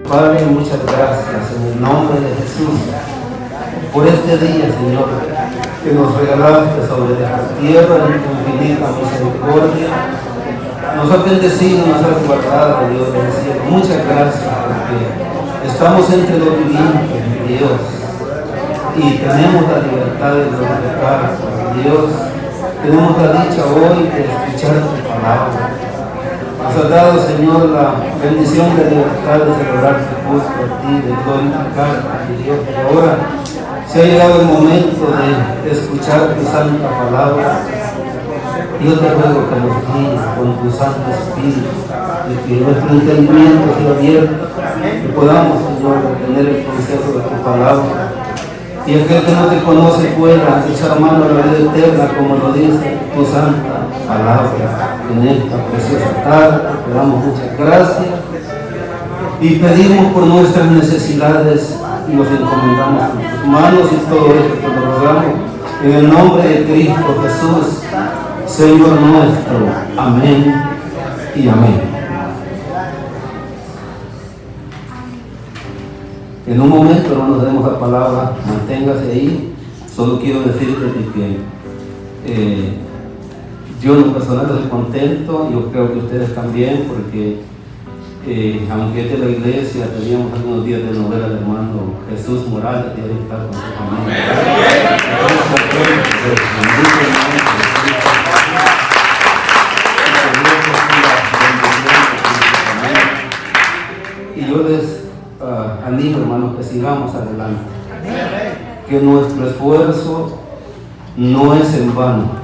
Padre, muchas gracias en el nombre de Jesús por este día, Señor, que nos regalaste sobre la tierra en tu infinita misericordia. Nos has bendecido, nos has guardado, Dios del cielo. Muchas gracias porque estamos entre los vivientes, Dios, y tenemos la libertad de glorificar, Dios. Tenemos la dicha hoy de escuchar tu palabra. Nos has dado, Señor, la bendición de libertad de celebrar tu culto a ti, de glorificarte, Dios. Y ahora se ha llegado el momento de escuchar tu santa palabra. Yo te ruego que nos guíes con tu Santo Espíritu, de que nuestro entendimiento sea abierto, que podamos, Señor, tener el consejo de tu palabra. Y aquel que no te conoce pueda echar mano a la vida eterna, como lo dice tu santa palabra. En esta preciosa tarde te damos muchas gracias y pedimos por nuestras necesidades y nos encomendamos en tus manos, y todo esto te lo rogamos en el nombre de Cristo Jesús, Señor nuestro. Amén y amén. En un momento, hermanos, demos la palabra, manténgase ahí. Solo quiero decirte que yo en lo personal estoy contento, yo creo que ustedes también, porque aunque es de la iglesia, teníamos algunos días de no ver al hermano Jesús Morales, que ahí está con su familia. Y yo les animo, hermanos, que sigamos adelante, que nuestro esfuerzo no es en vano,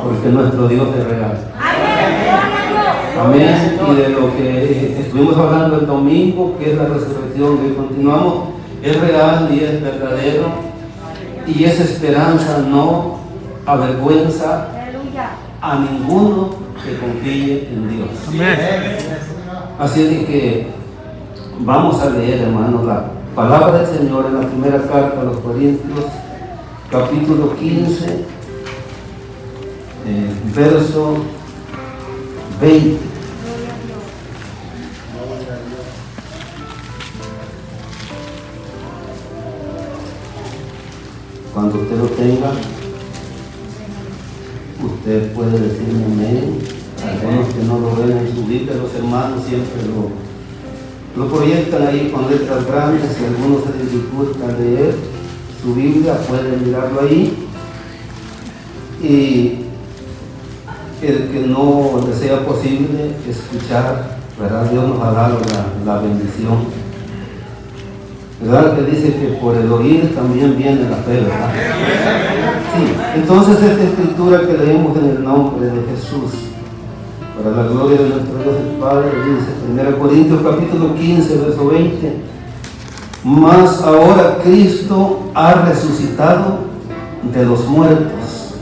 porque nuestro Dios es real. Amén. Y de lo que estuvimos hablando el domingo, que es la resurrección, que continuamos, es real y es verdadero, y esa esperanza no avergüenza a ninguno que confíe en Dios. Así de que vamos a leer, hermanos, la palabra del Señor en la primera carta a los Corintios, capítulo 15, verso 20. Cuando usted lo tenga, usted puede decirme amén. Algunos que no lo ven en su Biblia, los hermanos siempre lo proyectan ahí con letras grandes. Si algunos se dificultan leer su Biblia, pueden mirarlo ahí. Y el que no le sea posible escuchar, ¿verdad? Dios nos ha dado la bendición, ¿verdad? Que dice que por el oír también viene la fe, ¿verdad? Sí. Entonces esta escritura que leemos en el nombre de Jesús, para la gloria de nuestro Dios el Padre, dice 1 Corintios capítulo 15, verso 20: mas ahora Cristo ha resucitado de los muertos,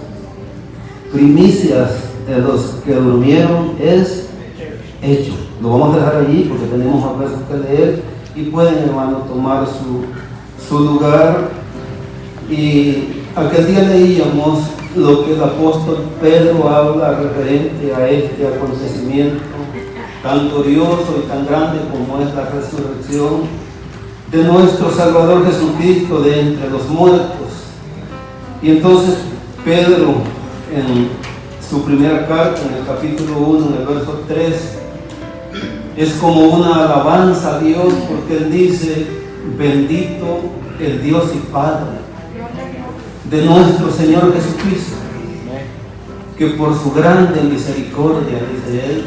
primicias de los que durmieron es hecho. Lo vamos a dejar allí porque tenemos más versos que leer, y pueden, hermanos, tomar su lugar. Y aquel día leíamos lo que el apóstol Pedro habla referente a este acontecimiento tan glorioso y tan grande como es la resurrección de nuestro Salvador Jesucristo de entre los muertos. Y entonces Pedro, en su primera carta, en el capítulo 1, en el verso 3, es como una alabanza a Dios, porque él dice: bendito el Dios y Padre de nuestro Señor Jesucristo, que por su grande misericordia, dice él,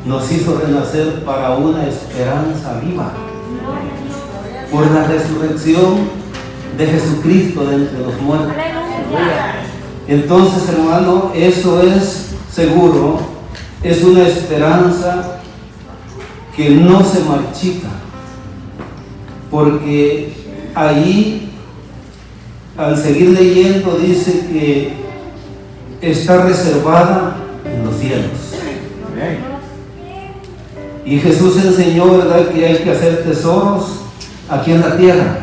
nos hizo renacer para una esperanza viva por la resurrección de Jesucristo de entre los muertos. Entonces, hermano, eso es seguro, es una esperanza que no se marchita, porque ahí, al seguir leyendo, dice que está reservada en los cielos. Y Jesús enseñó, ¿verdad?, que hay que hacer tesoros aquí en la tierra.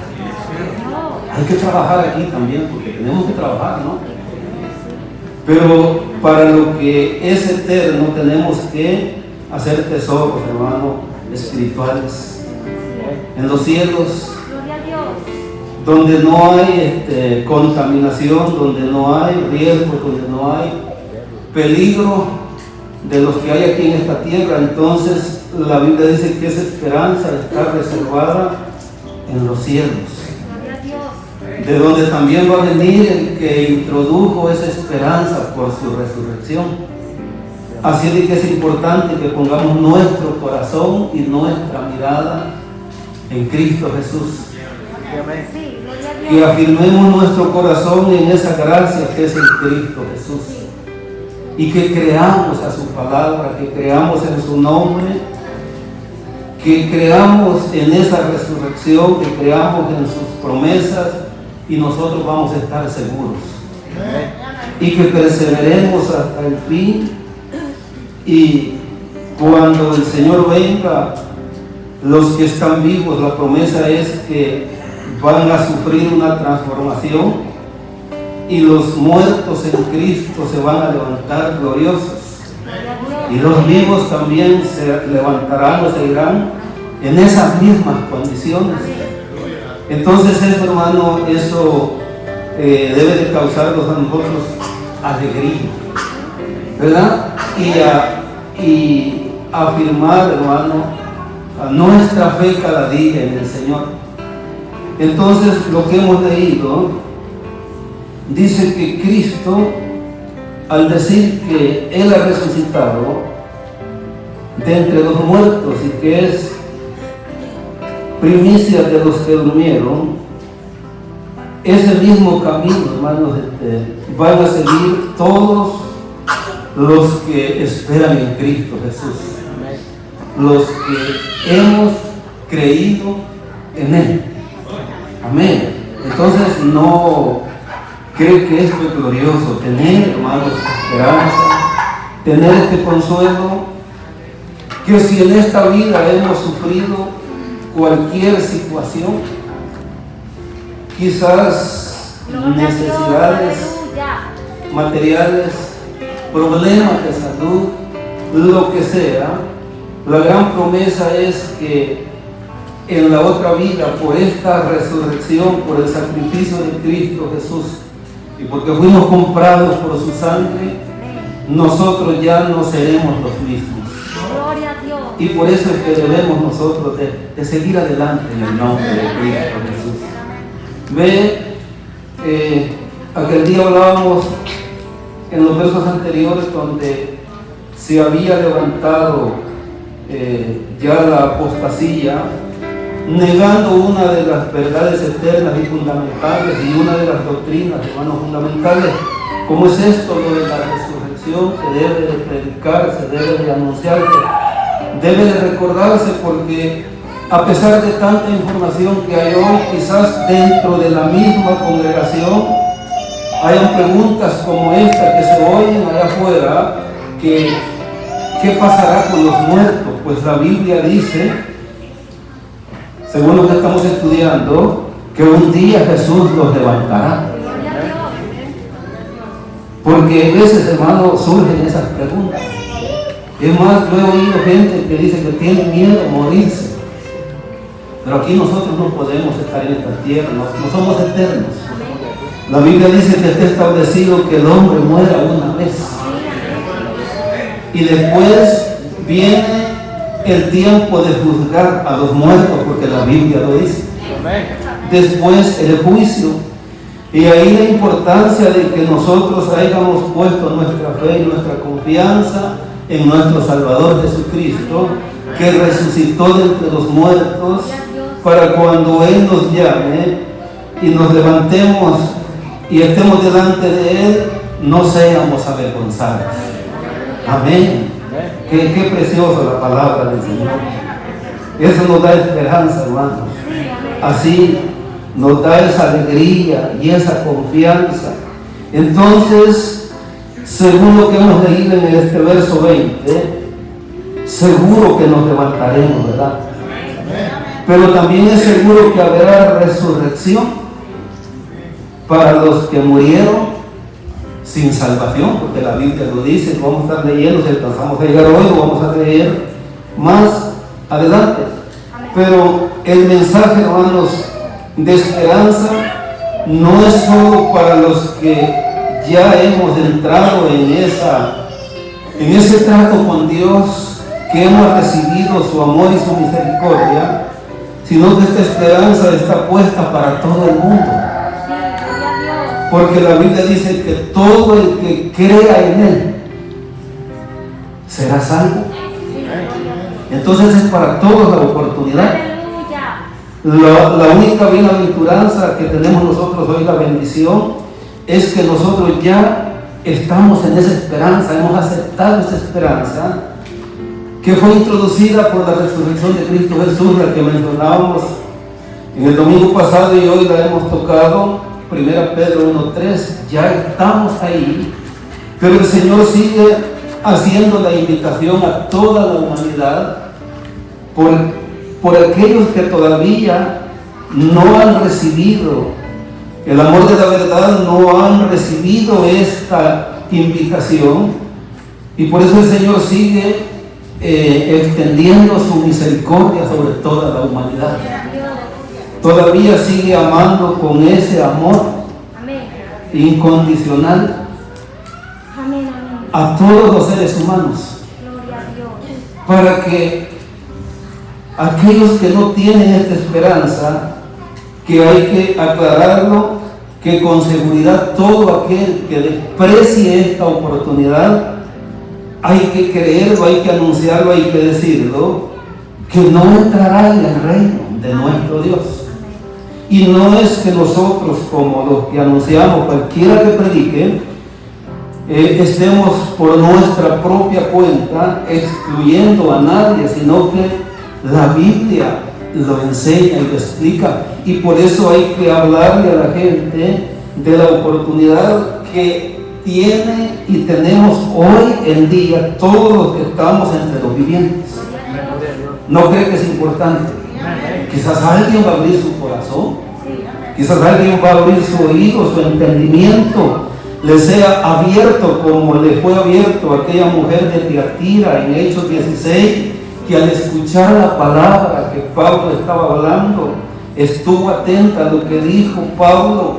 Hay que trabajar aquí también, porque tenemos que trabajar, ¿no? Pero para lo que es eterno tenemos que hacer tesoros, hermano, espirituales. en los cielos, Gloria a Dios. donde no hay contaminación, donde no hay riesgo, donde no hay peligro de los que hay aquí en esta tierra. Entonces la Biblia dice que esa esperanza está reservada en los cielos, Gloria a Dios. de donde también va a venir el que introdujo esa esperanza por su resurrección. Así de que es importante que pongamos nuestro corazón y nuestra mirada en Cristo Jesús. Sí, gloria a Dios. Que afirmemos nuestro corazón en esa gracia que es en Cristo Jesús. Y que creamos a su palabra, que creamos en su nombre, que creamos en esa resurrección, que creamos en sus promesas, y nosotros vamos a estar seguros. Y que perseveremos hasta el fin, y cuando el Señor venga, los que están vivos, la promesa es que van a sufrir una transformación, y los muertos en Cristo se van a levantar gloriosos, y los vivos también se levantarán o se irán en esas mismas condiciones. Entonces eso, hermano, eso debe de causarnos a nosotros alegría, ¿verdad? Y afirmar, hermano, a nuestra fe cada día en el Señor. Entonces lo que hemos leído dice que Cristo, al decir que Él ha resucitado de entre los muertos y que es primicia de los que durmieron, ese mismo camino, hermanos, van a seguir todos los que esperan en Cristo Jesús, los que hemos creído en Él. Amén. Entonces no cree que esto es glorioso, tener, hermanos, esperanza, tener este consuelo, que si en esta vida hemos sufrido cualquier situación, quizás necesidades materiales, problemas de salud, lo que sea, la gran promesa es que en la otra vida, por esta resurrección, por el sacrificio de Cristo Jesús, y porque fuimos comprados por su sangre, nosotros ya no seremos los mismos. Gloria a Dios. Y por eso es que debemos nosotros de seguir adelante en el nombre de Cristo Jesús. Ve, aquel día hablábamos en los versos anteriores donde se había levantado ya la apostasía, negando una de las verdades eternas y fundamentales, y una de las doctrinas, hermanos, fundamentales, como es esto, lo de la resurrección, que debe de predicarse, debe de anunciarse, debe de recordarse, porque a pesar de tanta información que hay hoy, quizás dentro de la misma congregación hayan preguntas como esta que se oyen allá afuera, que ¿qué pasará con los muertos? Pues la Biblia dice, según lo que estamos estudiando, que un día Jesús los levantará. Porque a veces, hermano, surgen esas preguntas. Es más, yo he oído gente que dice que tiene miedo a morirse. Pero aquí nosotros no podemos estar en esta tierra, no somos eternos. La Biblia dice que está establecido que el hombre muera una vez. Y después viene el tiempo de juzgar a los muertos, porque la Biblia lo dice. Después el juicio. Y ahí la importancia de que nosotros hayamos puesto nuestra fe y nuestra confianza en nuestro Salvador Jesucristo, que resucitó de entre los muertos, para cuando Él nos llame y nos levantemos y estemos delante de Él, no seamos avergonzados. Amén. Qué preciosa la palabra del Señor. Eso nos da esperanza, hermanos. Así nos da esa alegría y esa confianza. Entonces, según lo que hemos leído en este verso 20, seguro que nos levantaremos, ¿verdad? Pero también es seguro que habrá resurrección para los que murieron sin salvación, porque la Biblia lo dice. Vamos a estar leyendo, si alcanzamos a llegar hoy, lo vamos a leer más adelante. Pero el mensaje, hermanos, de esperanza no es solo para los que ya hemos entrado en ese trato con Dios, que hemos recibido su amor y su misericordia, sino que esta esperanza está puesta para todo el mundo. Porque la Biblia dice que todo el que crea en Él será salvo. Entonces es para todos la oportunidad. La única bienaventuranza que tenemos nosotros hoy, la bendición, es que nosotros ya estamos en esa esperanza, hemos aceptado esa esperanza que fue introducida por la resurrección de Cristo Jesús, la que mencionábamos en el domingo pasado y hoy la hemos tocado, 1 Pedro 1:3. Ya estamos ahí, pero el Señor sigue haciendo la invitación a toda la humanidad por aquellos que todavía no han recibido el amor de la verdad, no han recibido esta invitación, y por eso el Señor sigue extendiendo su misericordia sobre toda la humanidad. Todavía sigue amando con ese amor incondicional a todos los seres humanos, para que aquellos que no tienen esta esperanza, que hay que aclararlo, que con seguridad todo aquel que desprecie esta oportunidad, hay que creerlo, hay que anunciarlo, hay que decirlo, que no entrará en el reino de nuestro Dios. Y no es que nosotros, como los que anunciamos, cualquiera que predique, estemos por nuestra propia cuenta excluyendo a nadie, sino que la Biblia lo enseña y lo explica, y por eso hay que hablarle a la gente de la oportunidad que tiene y tenemos hoy en día todos los que estamos entre los vivientes. ¿No cree que es importante? Quizás alguien va a abrir su corazón, quizás alguien va a abrir su oído, su entendimiento le sea abierto como le fue abierto a aquella mujer de Tiatira en Hechos 16, que al escuchar la palabra que Pablo estaba hablando, estuvo atenta a lo que dijo Pablo,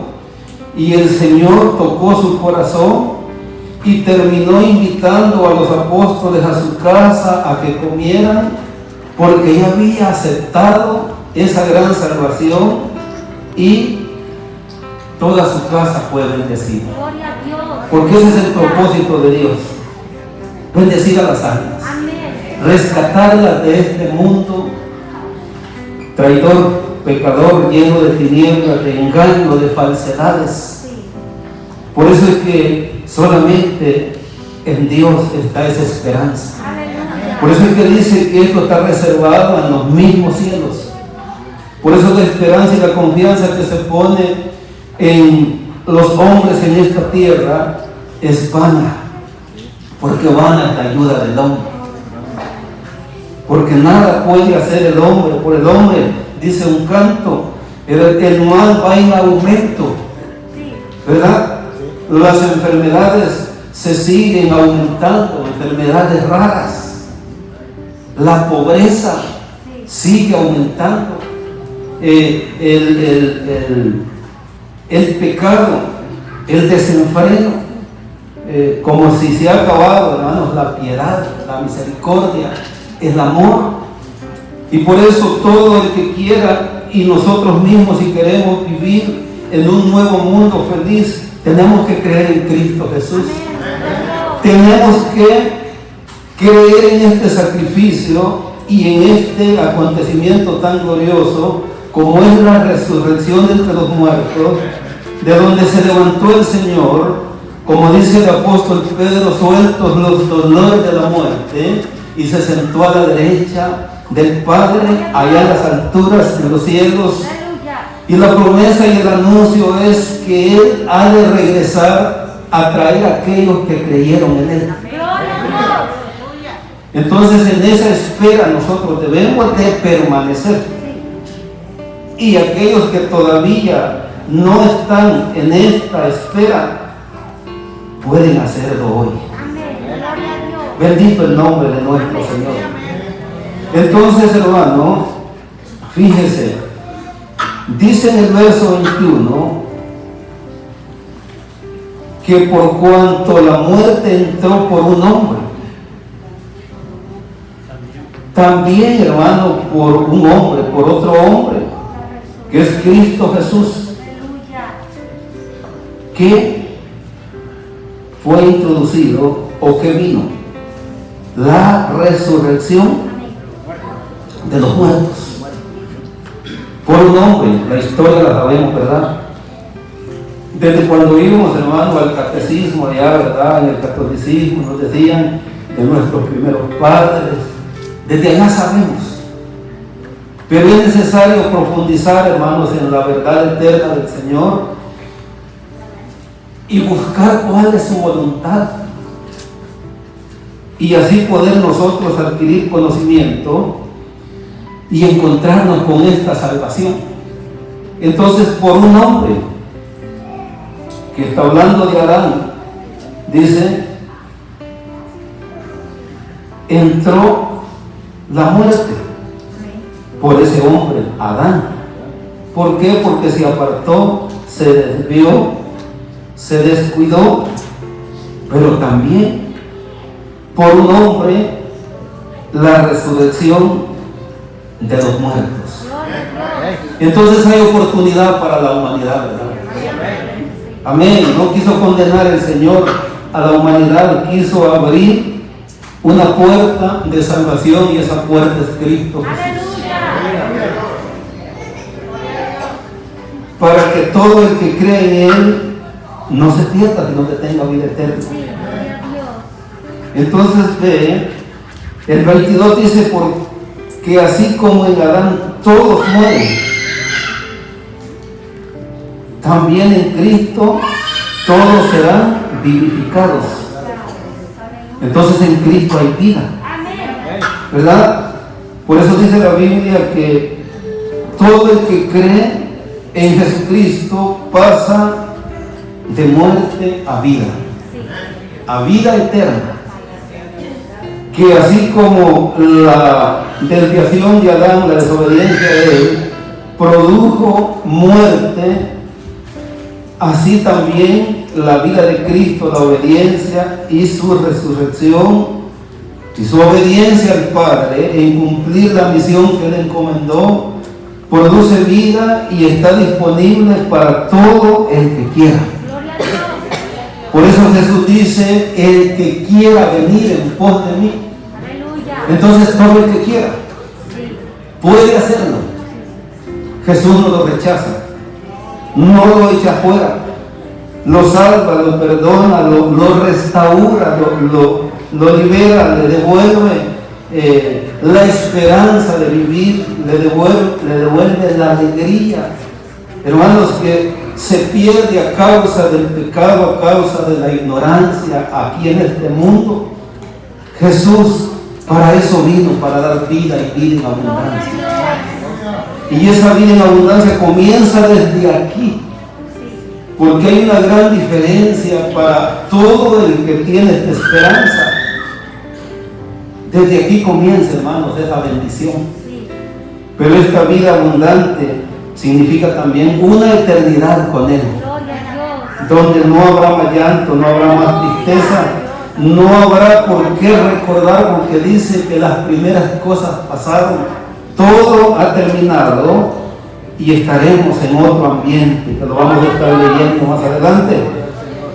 y el Señor tocó su corazón y terminó invitando a los apóstoles a su casa a que comieran, porque ella había aceptado esa gran salvación y toda su casa fue bendecida. Porque ese es el propósito de Dios: bendecir a las almas, rescatarlas de este mundo traidor, pecador, lleno de tinieblas, de engaño, de falsedades. Por eso es que solamente en Dios está esa esperanza. Por eso es que dice que esto está reservado en los mismos cielos. Por eso la esperanza y la confianza que se pone en los hombres en esta tierra es vana, porque vana es la ayuda del hombre. Porque nada puede hacer el hombre por el hombre. Dice un canto, el mal va en aumento, ¿verdad? Las enfermedades se siguen aumentando, enfermedades raras. La pobreza sigue aumentando. El pecado, el desenfreno, como si se ha acabado, hermanos, la piedad, la misericordia, el amor. Y por eso todo el que quiera, y nosotros mismos, si queremos vivir en un nuevo mundo feliz, tenemos que creer en Cristo Jesús. Tenemos que creer en este sacrificio y en este acontecimiento tan glorioso como es la resurrección de entre los muertos, de donde se levantó el Señor, como dice el apóstol Pedro, sueltos los dolores de la muerte, y se sentó a la derecha del Padre, allá en las alturas de los cielos. Y la promesa y el anuncio es que Él ha de regresar a traer a aquellos que creyeron en Él. Entonces, en esa espera nosotros debemos de permanecer. Y aquellos que todavía no están en esta espera pueden hacerlo hoy. Bendito el nombre de nuestro Señor. Entonces, hermano, Fíjese, dice en el verso 21 que por cuanto la muerte entró por un hombre, también, hermano, por un hombre, por otro hombre, que es Cristo Jesús, que fue introducido o que vino la resurrección de los muertos. Por un hombre, la historia la sabemos, ¿verdad? Desde cuando íbamos, hermano, al catecismo allá, ¿verdad? En el catolicismo nos decían de nuestros primeros padres, desde allá sabemos. Pero es necesario profundizar, hermanos, en la verdad eterna del Señor y buscar cuál es su voluntad. Y así poder nosotros adquirir conocimiento y encontrarnos con esta salvación. Entonces, por un hombre que está hablando de Adán, dice, entró la muerte por ese hombre, Adán. ¿Por qué? Porque se apartó, se desvió, se descuidó, pero también por un hombre la resurrección de los muertos. Entonces hay oportunidad para la humanidad, ¿verdad? Amén. No quiso condenar el Señor a la humanidad, quiso abrir una puerta de salvación y esa puerta es Cristo Jesús. Para que todo el que cree en Él no se pierda, sino que tenga vida eterna. Entonces ve, el 22 dice, porque así como en Adán todos mueren, también en Cristo todos serán vivificados. Entonces en Cristo hay vida, ¿verdad? Por eso dice la Biblia que todo el que cree en Jesucristo pasa de muerte a vida eterna. Que así como la desviación de Adán, la desobediencia de él, produjo muerte, así también la vida de Cristo, la obediencia y su resurrección y su obediencia al Padre en cumplir la misión que Él encomendó, produce vida y está disponible para todo el que quiera. Por eso Jesús dice, el que quiera venir en pos de mí. Entonces todo el que quiera puede hacerlo. Jesús no lo rechaza, no lo echa fuera, lo salva, lo perdona, lo restaura, lo libera, le devuelve la esperanza de vivir, le devuelve la alegría. Hermanos, que se pierde a causa del pecado, a causa de la ignorancia aquí en este mundo. Jesús para eso vino, para dar vida y vida en abundancia. Y esa vida en abundancia comienza desde aquí, porque hay una gran diferencia para todo el que tiene esta esperanza. Desde aquí comienza, hermanos, esa bendición. Pero esta vida abundante significa también una eternidad con Él, donde no habrá más llanto, no habrá más tristeza, no habrá por qué recordar, porque dice que las primeras cosas pasaron, todo ha terminado y estaremos en otro ambiente, que lo vamos a estar leyendo más adelante.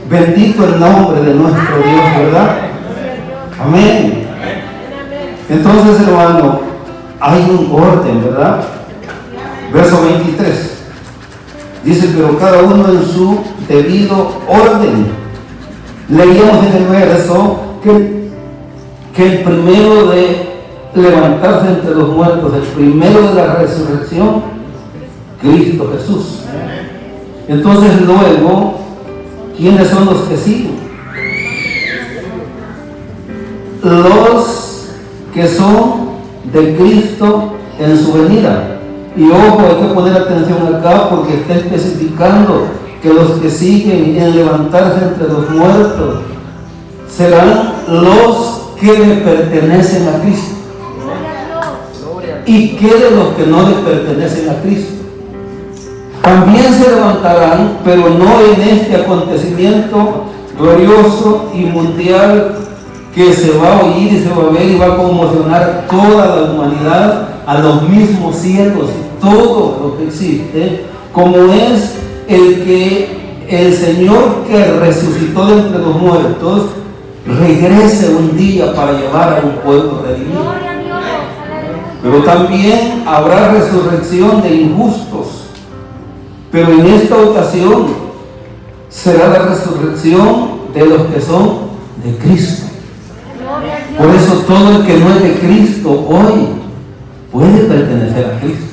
Bendito el nombre de nuestro Dios, ¿verdad? Amén. Entonces, hermano, hay un orden, ¿verdad? Verso 23 dice, pero cada uno en su debido orden. Leíamos en el verso que el primero de levantarse entre los muertos, el primero de la resurrección, Cristo Jesús. Entonces luego, ¿quiénes son los que siguen? Los que son de Cristo en su venida. Y ojo, hay que poner atención acá porque está especificando que los que siguen en levantarse entre los muertos serán los que le pertenecen a Cristo. ¿Y qué de los que no le pertenecen a Cristo? También se levantarán, pero no en este acontecimiento glorioso y mundial que se va a oír y se va a ver y va a conmocionar toda la humanidad, a los mismos cielos y todo lo que existe, como es el que el Señor que resucitó de entre los muertos regrese un día para llevar a un pueblo redimido. Gloria a Dios. Aleluya. Pero también habrá resurrección de injustos. Pero en esta ocasión será la resurrección de los que son de Cristo. Gloria a Dios. Por eso todo el que no es de Cristo hoy puede pertenecer a Cristo.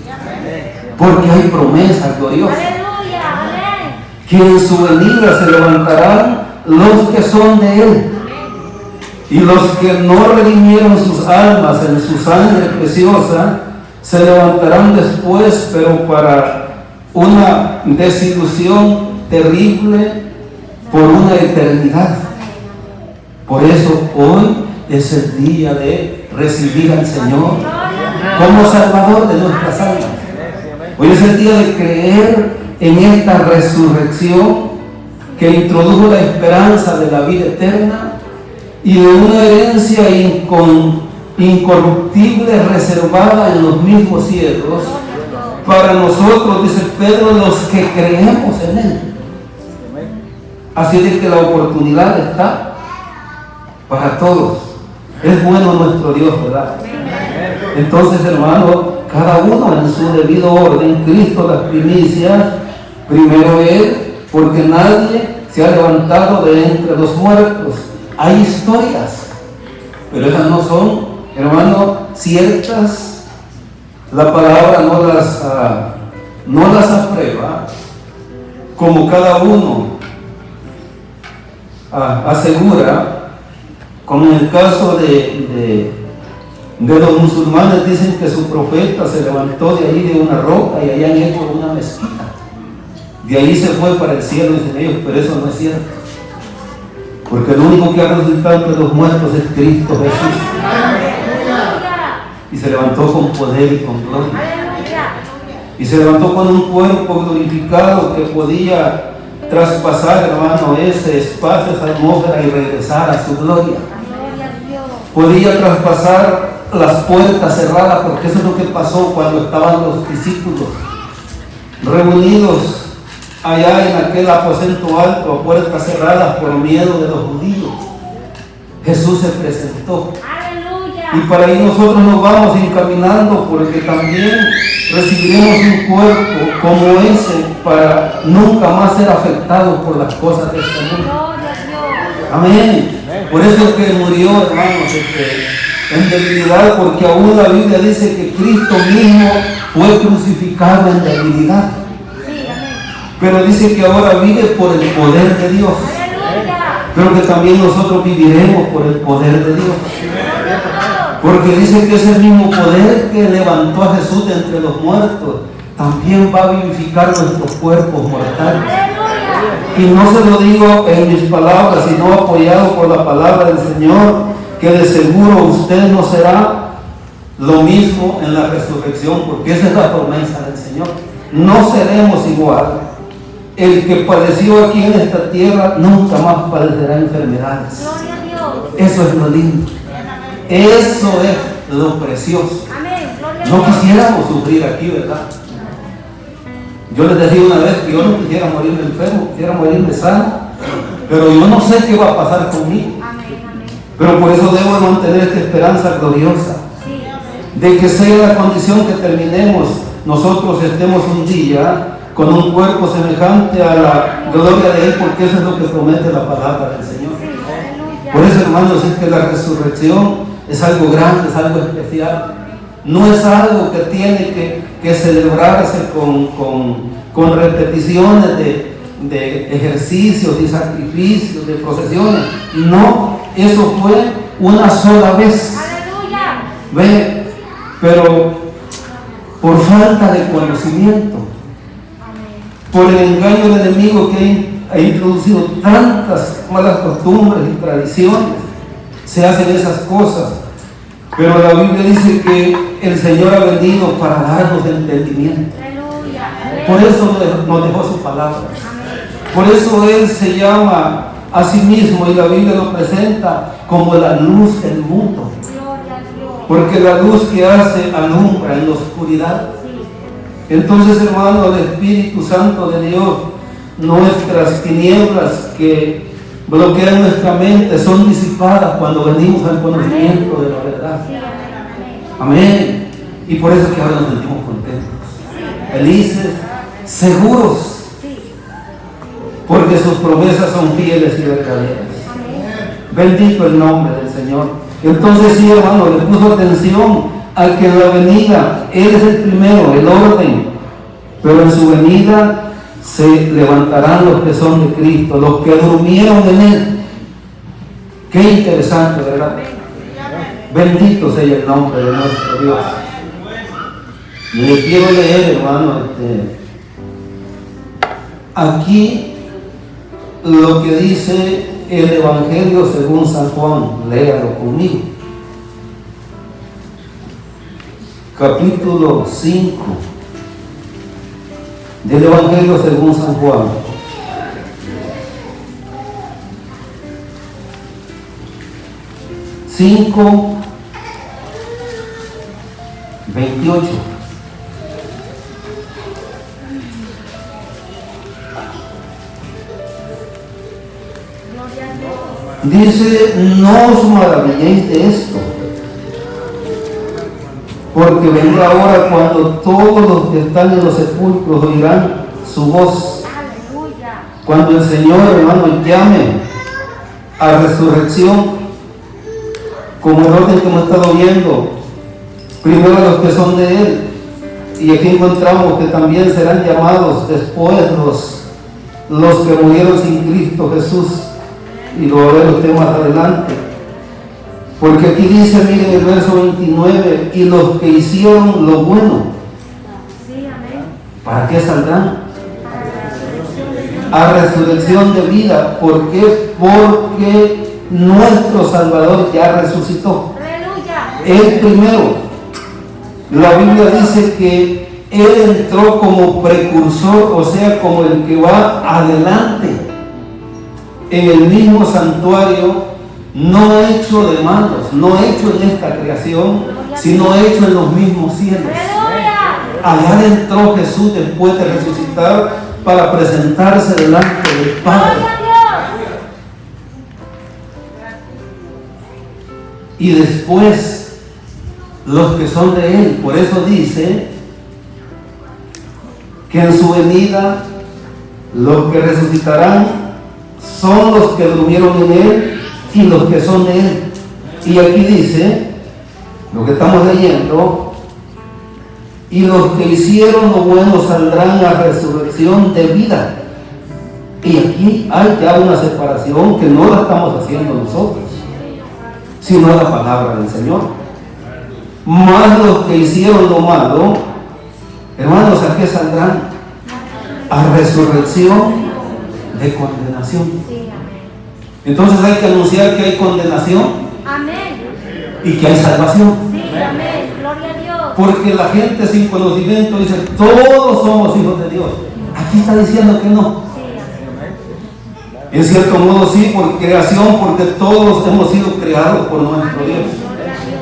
Porque hay promesas gloriosas. Aleluya. Amén. Que en su venida se levantarán los que son de Él. Y los que no redimieron sus almas en su sangre preciosa se levantarán después, pero para una desilusión terrible por una eternidad. Por eso hoy es el día de recibir al Señor como Salvador de nuestras almas. Hoy es el día de creer en esta resurrección que introdujo la esperanza de la vida eterna y de una herencia incorruptible reservada en los mismos cielos para nosotros, dice Pedro, los que creemos en Él. Así de que la oportunidad está para todos. Es bueno nuestro Dios, ¿verdad? Entonces, hermano, cada uno en su debido orden, Cristo las primicias, primero Él, porque nadie se ha levantado de entre los muertos. Hay historias, pero esas no son, hermano, ciertas. La palabra no las aprueba, como cada uno asegura, como en el caso de los musulmanes. Dicen que su profeta se levantó de ahí de una roca y allá han hecho una mezquita. De ahí se fue para el cielo, dicen ellos, pero eso no es cierto. Porque el único que ha resucitado entre los muertos es Cristo Jesús. Y se levantó con poder y con gloria. Y se levantó con un cuerpo glorificado que podía traspasar, hermano, ese espacio, esa atmósfera y regresar a su gloria. Podía traspasar las puertas cerradas, porque eso es lo que pasó cuando estaban los discípulos reunidos allá en aquel aposento alto, a puertas cerradas por miedo de los judíos. Jesús se presentó. Y para ahí nosotros nos vamos encaminando, porque también recibiremos un cuerpo como ese para nunca más ser afectados por las cosas de este mundo. Amén. Por eso es que murió, hermanos, en debilidad, porque aún la Biblia dice que Cristo mismo fue crucificado en debilidad. Pero dice que ahora vive por el poder de Dios. Pero que también nosotros viviremos por el poder de Dios. Porque dice que ese mismo poder que levantó a Jesús de entre los muertos también va a vivificar nuestros cuerpos mortales. Y no se lo digo en mis palabras, sino apoyado por la palabra del Señor, que de seguro usted no será lo mismo en la resurrección, porque esa es la promesa del Señor. No seremos igual. El que padeció aquí en esta tierra nunca más padecerá enfermedades. Eso es lo lindo. Eso es lo precioso. No quisiéramos sufrir aquí, ¿verdad? Yo les decía una vez que yo no quisiera morirme enfermo, quisiera morirme sano, pero yo no sé qué va a pasar conmigo. Pero por eso debo mantener esta esperanza gloriosa de que sea la condición que terminemos, nosotros estemos un día con un cuerpo semejante a la gloria de Él, porque eso es lo que promete la palabra del Señor. Por eso, hermanos, es que la resurrección es algo grande, es algo especial. No es algo que tiene que celebrarse con repeticiones de ejercicios, de sacrificios, de procesiones. No, eso fue una sola vez. Ve, pero por falta de conocimiento, por el engaño del enemigo que ha introducido tantas malas costumbres y tradiciones, se hacen esas cosas Pero la Biblia dice que el Señor ha venido para darnos entendimiento. Aleluya. Amén. Por eso nos dejó su palabra. Amén. Por eso Él se llama a sí mismo y la Biblia lo presenta como la luz del mundo. Gloria a Dios. Porque la luz que hace alumbra en la oscuridad. Sí. Entonces, hermano, el Espíritu Santo de Dios, nuestras tinieblas que bloquean nuestra mente son disipadas cuando venimos al conocimiento de la verdad. Sí, amén. Amén. Y por eso es que ahora nos sentimos contentos, felices, seguros, Sí. porque sus promesas son fieles y verdaderas. Amén. Bendito el nombre del Señor. Entonces sí, hermano, le puso atención a que en la venida Él es el primero, el orden, pero en su venida se levantarán los que son de Cristo, los que durmieron en Él. Qué interesante, ¿verdad? Bendito sea el nombre de nuestro Dios. Le quiero leer, hermano, aquí lo que dice el Evangelio según San Juan. Léalo conmigo. Capítulo 5 del Evangelio según San Juan. Cinco 28. Gloria a Dios. Dice: no os maravilléis de esto, porque vendrá ahora cuando todos los que están en los sepulcros oirán su voz. Aleluya. Cuando el Señor, hermano, llame a resurrección, como el orden que hemos estado viendo, primero a los que son de Él, y aquí encontramos que también serán llamados después los que murieron sin Cristo Jesús, y lo veremos usted más adelante. Porque aquí dice, miren el verso 29, y los que hicieron lo bueno, Sí, amén. ¿para qué saldrán? Para la resurrección de Dios. A resurrección de vida. ¿Por qué? Porque nuestro Salvador ya resucitó. Aleluya. Él primero. La Biblia dice que Él entró como precursor, o sea, como el que va adelante en el mismo santuario, no hecho de manos, no hecho en esta creación, sino hecho en los mismos cielos. Aleluya. Allá entró Jesús después de resucitar para presentarse delante del Padre. Gloria a Dios. Y después los que son de Él. Por eso dice que en su venida los que resucitarán son los que durmieron en Él y los que son de Él. Y aquí dice, lo que estamos leyendo, y los que hicieron lo bueno saldrán a resurrección de vida. Y aquí hay ya una separación que no la estamos haciendo nosotros, sino la palabra del Señor. Más los que hicieron lo malo, hermanos, ¿a qué saldrán? A resurrección de condenación. Sí, amén. Entonces hay que anunciar que hay condenación Amén. y que hay salvación. Sí, amén. Gloria a Dios. Porque la gente sin conocimiento dice, todos somos hijos de Dios. Aquí está diciendo que no. Sí, amén. En cierto modo sí, por creación, porque todos hemos sido creados por nuestro Amén. Dios. Gloria a Dios.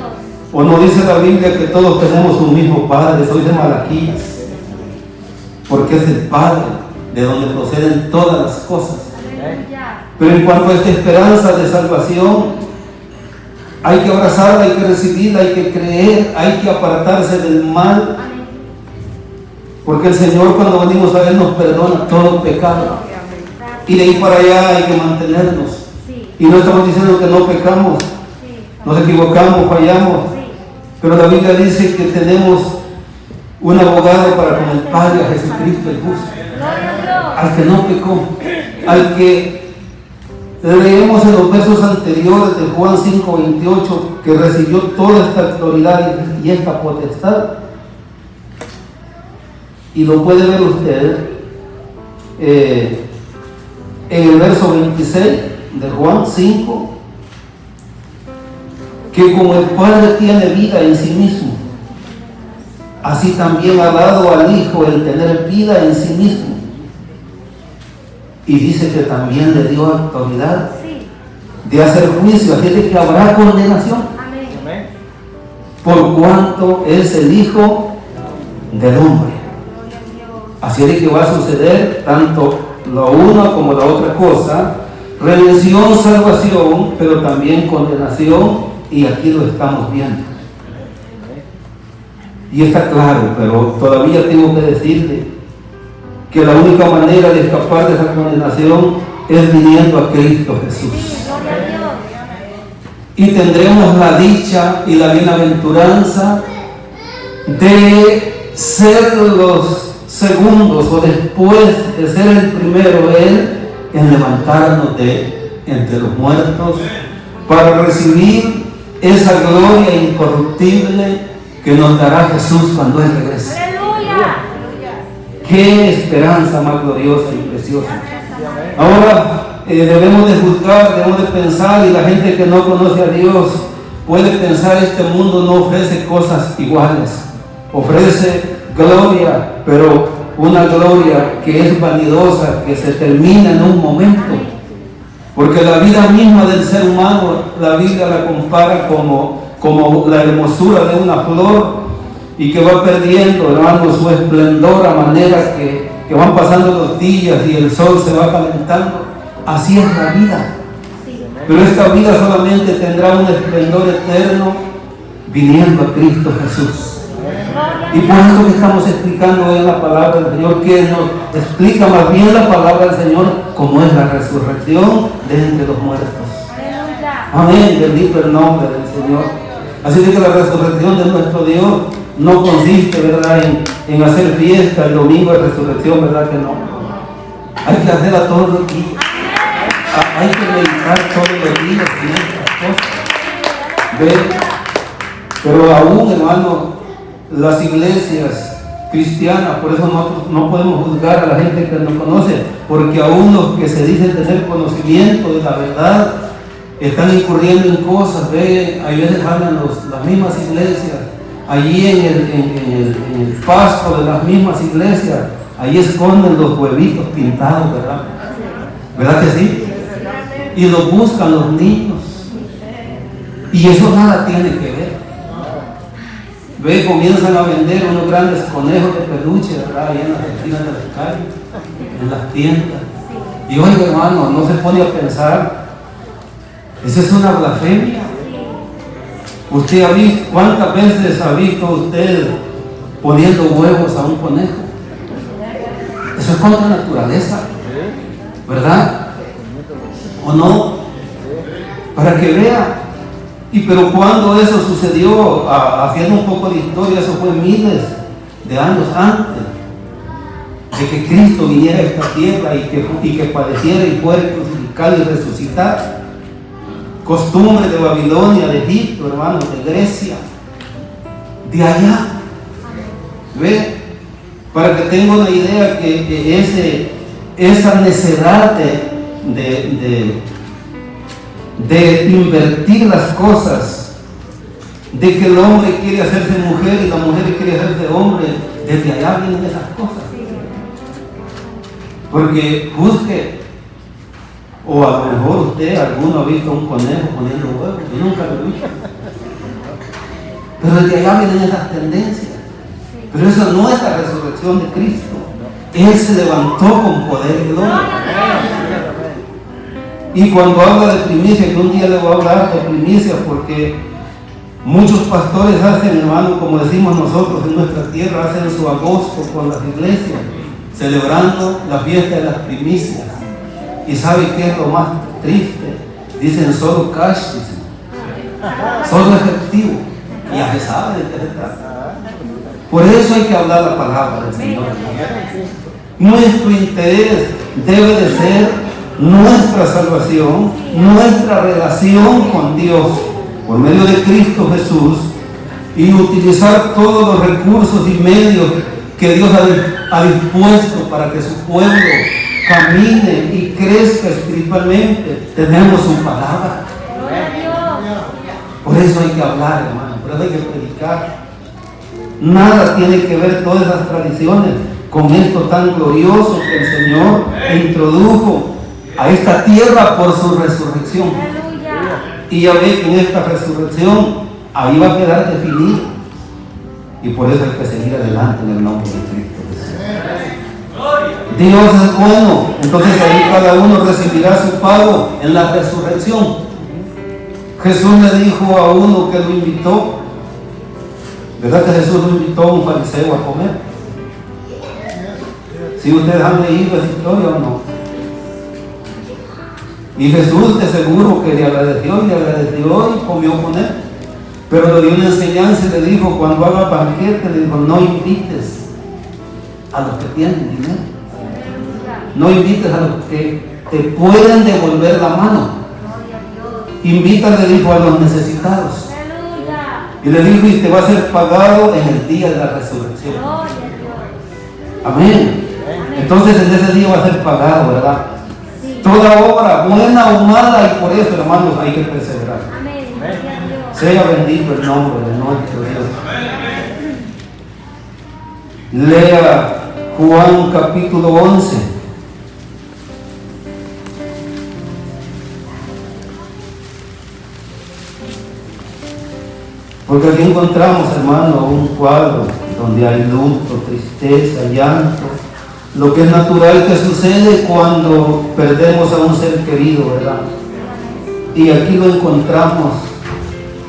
O no dice la Biblia que todos tenemos un mismo Padre, soy de Malaquías, porque es el Padre de donde proceden todas las cosas. Aleluya. Pero en cuanto a esta esperanza de salvación, hay que abrazarla, hay que recibirla, hay que creer, hay que apartarse del mal, Amén. porque el Señor, cuando venimos a Él, nos perdona todo pecado. Y de ahí para allá hay que mantenernos. Sí, Y no estamos diciendo que no pecamos, sí, nos equivocamos, fallamos, sí. pero la Biblia dice que tenemos un abogado para con el Padre, a Jesucristo el justo, Gloria a Dios. al que no pecó, al que leemos en los versos anteriores de Juan 5:28, que recibió toda esta autoridad y esta potestad. Y lo puede ver usted en el verso 26 de Juan 5. que como el Padre tiene vida en sí mismo, así también ha dado al Hijo el tener vida en sí mismo. Y dice que también le dio autoridad Sí. de hacer juicio, así de que habrá condenación, Amén. por cuanto es el Hijo del hombre. Gloria a Dios. Así de que va a suceder tanto la una como la otra cosa, redención, salvación, pero también condenación, y aquí lo estamos viendo. Y está claro, pero todavía tengo que decirle que la única manera de escapar de esa condenación es viniendo a Cristo Jesús. Sí, gloria a Dios. Y tendremos la dicha y la bienaventuranza de ser los segundos, o después de ser el primero Él, en levantarnos de entre los muertos para recibir esa gloria incorruptible que nos dará Jesús cuando Él regrese. Aleluya. ¡Qué esperanza más gloriosa y preciosa! Ahora debemos de juzgar, debemos de pensar, y la gente que no conoce a Dios puede pensar: este mundo no ofrece cosas iguales, ofrece gloria, pero una gloria que es vanidosa, que se termina en un momento, porque la vida misma del ser humano, la Biblia la compara como la hermosura de una flor, y que va perdiendo, hermano, su esplendor a manera que van pasando los días y el sol se va calentando. Así es la vida. Pero esta vida solamente tendrá un esplendor eterno viniendo a Cristo Jesús. Y por eso que estamos explicando hoy en la palabra del Señor, que nos explica más bien la palabra del Señor como es la resurrección de entre los muertos. Aleluya. Amén, bendito el nombre del Señor. Así que la resurrección de nuestro Dios no consiste, ¿verdad?, en hacer fiesta el domingo de resurrección, ¿verdad que no? Hay que hacerla todos los días. Hay que meditar todos los días en estas cosas. ¿Ve? Pero aún, hermano, las iglesias cristianas, por eso nosotros no podemos juzgar a la gente que no conoce, porque aún los que se dicen tener conocimiento de la verdad están incurriendo en cosas. Ve, hay veces andan las mismas iglesias, allí en el pasto de las mismas iglesias, ahí esconden los huevitos pintados, ¿verdad? ¿Verdad que sí? Y los buscan los niños, y eso nada tiene que ver. Ve, comienzan a vender unos grandes conejos de peluche, ¿verdad?, ahí en las esquinas de las calles, en las tiendas. Y oiga, hermano, no se pone a pensar, esa es una blasfemia. Usted ha visto, ¿cuántas veces ha visto usted poniendo huevos a un conejo? Eso es contra la naturaleza, ¿verdad? ¿O no? Para que vea. Y pero cuando eso sucedió, haciendo un poco de historia, eso fue miles de años antes de que Cristo viniera a esta tierra y que padeciera y fuera crucificado y resucitar. Costumbre de Babilonia, de Egipto, hermano, de Grecia, de allá. ¿Ve? Para que tenga una idea que esa necedad de invertir las cosas, de que el hombre quiere hacerse mujer y la mujer quiere hacerse hombre, desde allá vienen esas cosas. Porque juzgue, o a lo mejor usted, alguno ha visto un conejo poniendo huevos, yo nunca lo he visto. Pero desde allá vienen esas tendencias. Pero eso no es la resurrección de Cristo. Él se levantó con poder y gloria. Y cuando habla de primicia, que un día le voy a hablar de primicia, porque muchos pastores hacen, hermano, como decimos nosotros en nuestra tierra, hacen su agosto con las iglesias, celebrando la fiesta de las primicias. ¿Y sabe qué es lo más triste? Dicen solo cash, dicen. Solo efectivo. Y ya se sabe de qué se trata. Por eso hay que hablar la palabra del Señor. Nuestro interés debe de ser nuestra salvación, nuestra relación con Dios por medio de Cristo Jesús, y utilizar todos los recursos y medios que Dios ha dispuesto para que su pueblo camine y crezca espiritualmente. Tenemos su palabra. Gloria a Dios. Por Por eso hay que hablar, hermano, por eso hay que predicar. Nada tiene que ver todas esas tradiciones con esto tan glorioso que el Señor introdujo a esta tierra por su resurrección. Aleluya. Y ya ve que en esta resurrección ahí va a quedar definido. Y por eso hay que seguir adelante en el nombre de Cristo Jesús. Dios es bueno, entonces ahí cada uno recibirá su pago en la resurrección. Jesús le dijo a uno que lo invitó, ¿verdad que Jesús lo invitó a un fariseo a comer? Si ustedes han leído esa historia o no. Y Jesús de seguro que le agradeció y comió con él. Pero le dio una enseñanza y le dijo, cuando haga banquete, le dijo, no invites a los que tienen dinero. No invites a los que te pueden devolver la mano. Invita, le dijo, a los necesitados. Y le dijo, y te va a ser pagado en el día de la resurrección. Amén. Entonces en ese día va a ser pagado, ¿verdad? Toda obra, buena o mala, y por eso, hermanos, hay que perseverar. Sea bendito el nombre de nuestro Dios. Lea Juan capítulo 11. Porque aquí encontramos, hermano, un cuadro donde hay luto, tristeza, llanto, lo que es natural que sucede cuando perdemos a un ser querido, ¿verdad? Y aquí lo encontramos,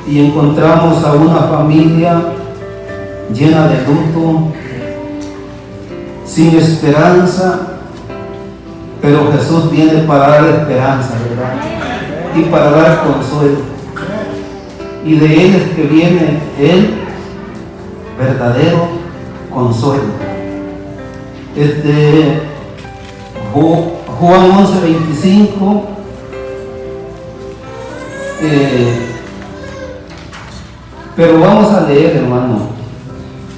y encontramos a una familia llena de luto, sin esperanza, pero Jesús viene para dar esperanza, ¿verdad? Y para dar consuelo. Y de Él es que viene el verdadero consuelo. Juan 11:25. Pero vamos a leer, hermano,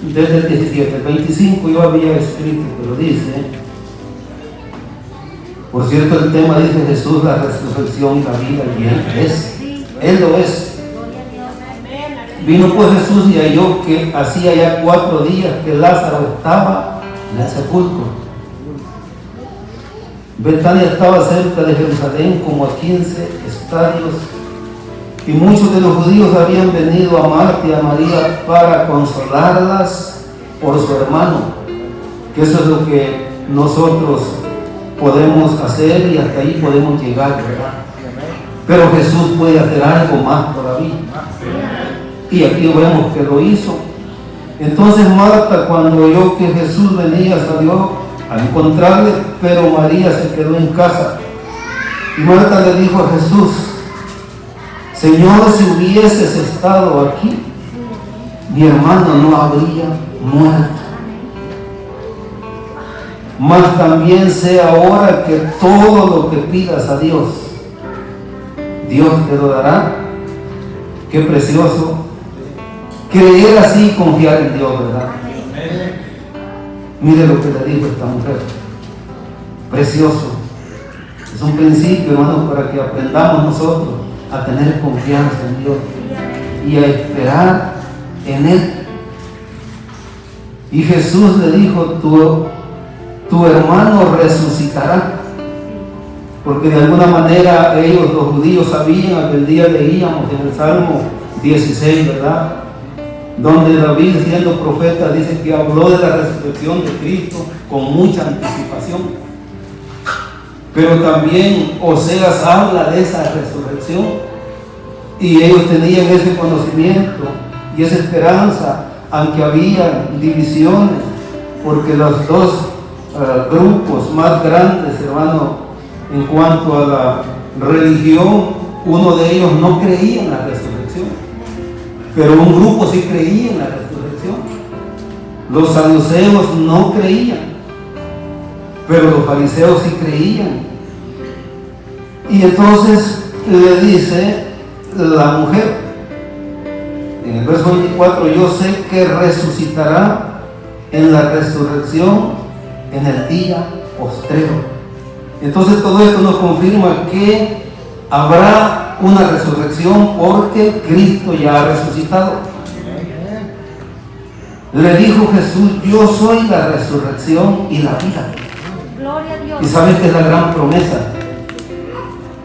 desde el 17. El 25 yo había escrito, pero dice, por cierto, el tema dice Jesús, la resurrección y la vida, y Él lo es. Vino pues Jesús y halló que hacía ya 4 días que Lázaro estaba en el sepulcro. Betania estaba cerca de Jerusalén, como a 15 estadios, y muchos de los judíos habían venido a Marta y a María para consolarlas por su hermano, que eso es lo que nosotros podemos hacer y hasta ahí podemos llegar, ¿verdad? Pero Jesús puede hacer algo más todavía. Y aquí vemos que lo hizo. Entonces Marta, cuando oyó que Jesús venía, salió a encontrarle, pero María se quedó en casa. Y Marta le dijo a Jesús, Señor, si hubieses estado aquí, mi hermano no habría muerto. Mas también sé ahora que todo lo que pidas a Dios, Dios te lo dará. Qué precioso creer así y confiar en Dios, ¿verdad? Mire lo que le dijo esta mujer. Precioso. Es un principio, hermano, para que aprendamos nosotros a tener confianza en Dios y a esperar en Él. Y Jesús le dijo, tu hermano resucitará. Porque de alguna manera ellos, los judíos, sabían, aquel día leíamos en el Salmo 16, ¿verdad? Donde David, siendo profeta, dice que habló de la resurrección de Cristo con mucha anticipación. Pero también Oseas habla de esa resurrección y ellos tenían ese conocimiento y esa esperanza, aunque había divisiones, porque los dos grupos más grandes, hermano, en cuanto a la religión, uno de ellos no creía en la resurrección. Pero un grupo sí creía en la resurrección. Los saduceos no creían, pero los fariseos sí creían. Y entonces le dice la mujer, en el verso 24, yo sé que resucitará en la resurrección en el día postrero. Entonces todo esto nos confirma que habrá una resurrección porque Cristo ya ha resucitado. Le dijo Jesús, yo soy la resurrección y la vida. Gloria a Dios. Y sabes que es la gran promesa.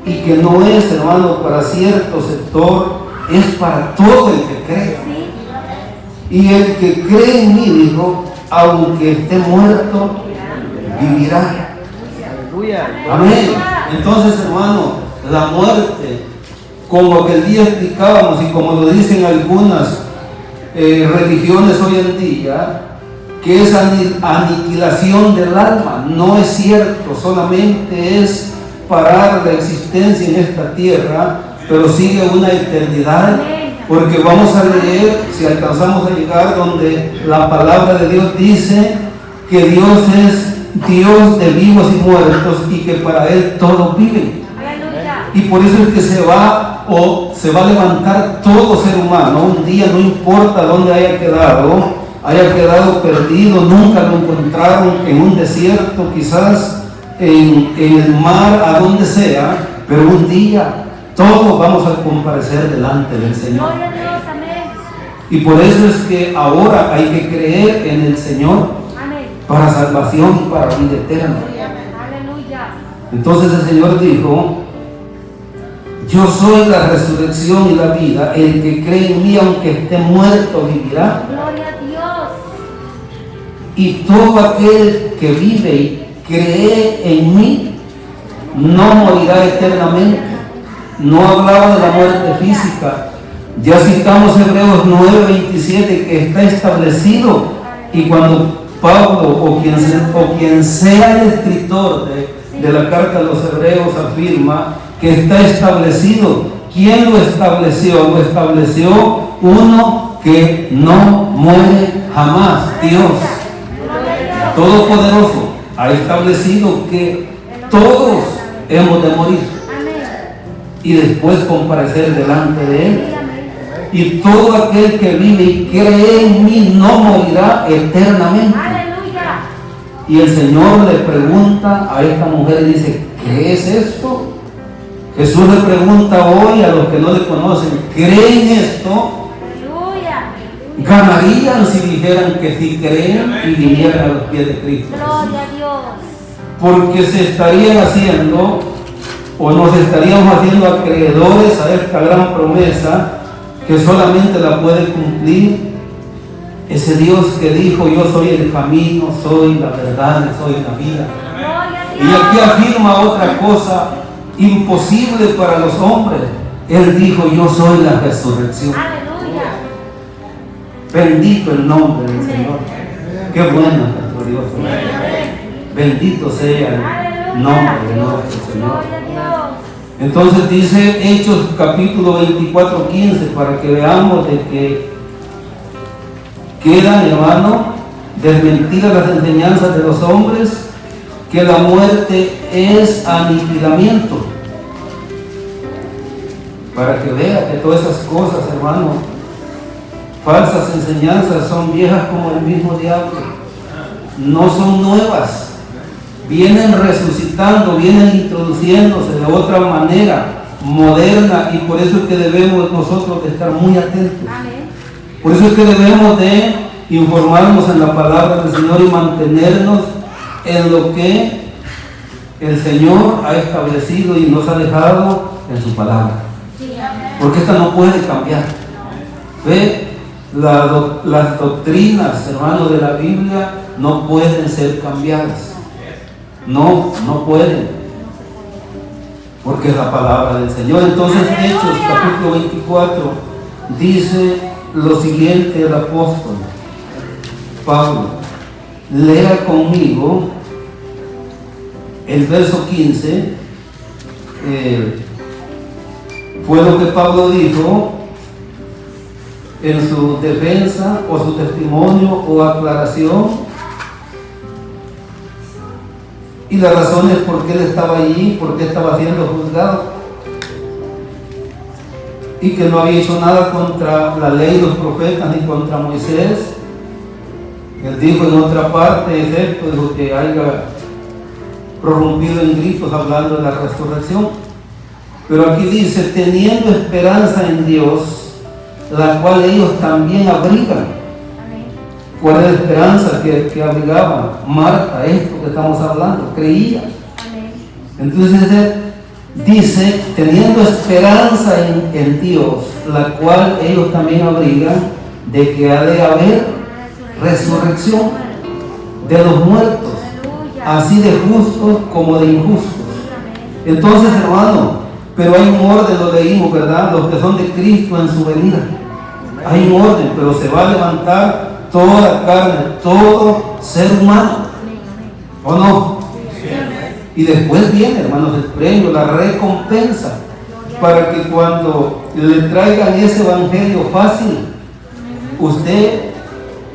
Y que no es, hermano, para cierto sector, es para todo el que cree. Sí. Y el que cree en mí, dijo, aunque esté muerto, vivirá. Aleluya. Amén. Entonces, hermano, la muerte, como aquel día explicábamos y como lo dicen algunas religiones hoy en día, que es aniquilación del alma, no es cierto, solamente es parar la existencia en esta tierra, pero sigue una eternidad, porque vamos a leer, si alcanzamos a llegar, donde la palabra de Dios dice que Dios es Dios de vivos y muertos y que para Él todos viven. Aleluya. Y por eso es que se va a levantar todo ser humano un día, no importa dónde haya quedado perdido, nunca lo encontraron en un desierto, quizás en el mar, a donde sea, pero un día todos vamos a comparecer delante del Señor. Gloria a Dios. Amén. Y por eso es que ahora hay que creer en el Señor Amén. para salvación y para vida eterna. Aleluya. Entonces el Señor dijo, yo soy la resurrección y la vida, el que cree en mí aunque esté muerto vivirá, Gloria a Dios. y todo aquel que vive y cree en mí no morirá eternamente. No hablaba de la muerte física. Ya citamos Hebreos 9:27, que está establecido, y cuando Pablo o quien sea el escritor de la carta a los Hebreos afirma que está establecido. ¿Quién lo estableció? Lo estableció uno que no muere jamás, Dios Todopoderoso. Ha establecido que todos hemos de morir Amén. y después comparecer delante de Él. Sí, amén. Y todo aquel que vive y cree en mí no morirá eternamente. Aleluya. Y el Señor le pregunta a esta mujer y dice, ¿qué es esto? Jesús le pregunta hoy a los que no le conocen, ¿creen esto? Aleluya. Ganarían si dijeran que sí creen y vinieran a los pies de Cristo. Gloria a Dios. Porque se estarían haciendo, o nos estaríamos haciendo acreedores a esta gran promesa que solamente la puede cumplir ese Dios que dijo, yo soy el camino, soy la verdad, soy la vida. Gloria a Y aquí Dios. afirma otra cosa imposible para los hombres. Él dijo, yo soy la resurrección. Aleluya. Bendito el nombre del Señor. Qué bueno es nuestro Dios. Bendito sea el nombre de nuestro Señor. Gloria a Dios. Entonces dice Hechos capítulo 24:15, para que veamos de que quedan, hermano, desmentidas las enseñanzas de los hombres, que la muerte es aniquilamiento. Para que vea que todas esas cosas, hermano, falsas enseñanzas, son viejas como el mismo diablo. No son nuevas. Vienen resucitando, vienen introduciéndose de otra manera, moderna, y por eso es que debemos nosotros de estar muy atentos. Amén. Por eso es que debemos de informarnos en la palabra del Señor y mantenernos en lo que el Señor ha establecido y nos ha dejado en su palabra. Sí, amén. Porque esta no puede cambiar. ¿Ve? Las doctrinas, hermanos, de la Biblia no pueden ser cambiadas. No pueden. Porque es la palabra del Señor. Entonces, Hechos capítulo 24 dice lo siguiente el apóstol Pablo. Lea conmigo el verso 15. Fue lo que Pablo dijo en su defensa o su testimonio o aclaración, y las razones por qué él estaba allí, por qué estaba siendo juzgado, y que no había hecho nada contra la ley de los profetas ni contra Moisés. Él dijo en otra parte, excepto dijo que haya prorrumpido en gritos hablando de la resurrección. Pero aquí dice, teniendo esperanza en Dios, la cual ellos también abrigan. Amén. ¿Cuál es la esperanza que abrigaba Marta? Esto que estamos hablando, creía. Amén. Entonces dice, teniendo esperanza en Dios, la cual ellos también abrigan, de que ha de haber resurrección de los muertos, Aleluya. así de justos como de injustos. Amén. Entonces, hermano, pero hay un orden, lo leímos, ¿verdad? Los que son de Cristo en su venida. Hay un orden, pero se va a levantar toda la carne, todo ser humano. ¿O no? Y después viene, hermanos, el premio, la recompensa, para que cuando le traigan ese evangelio fácil, usted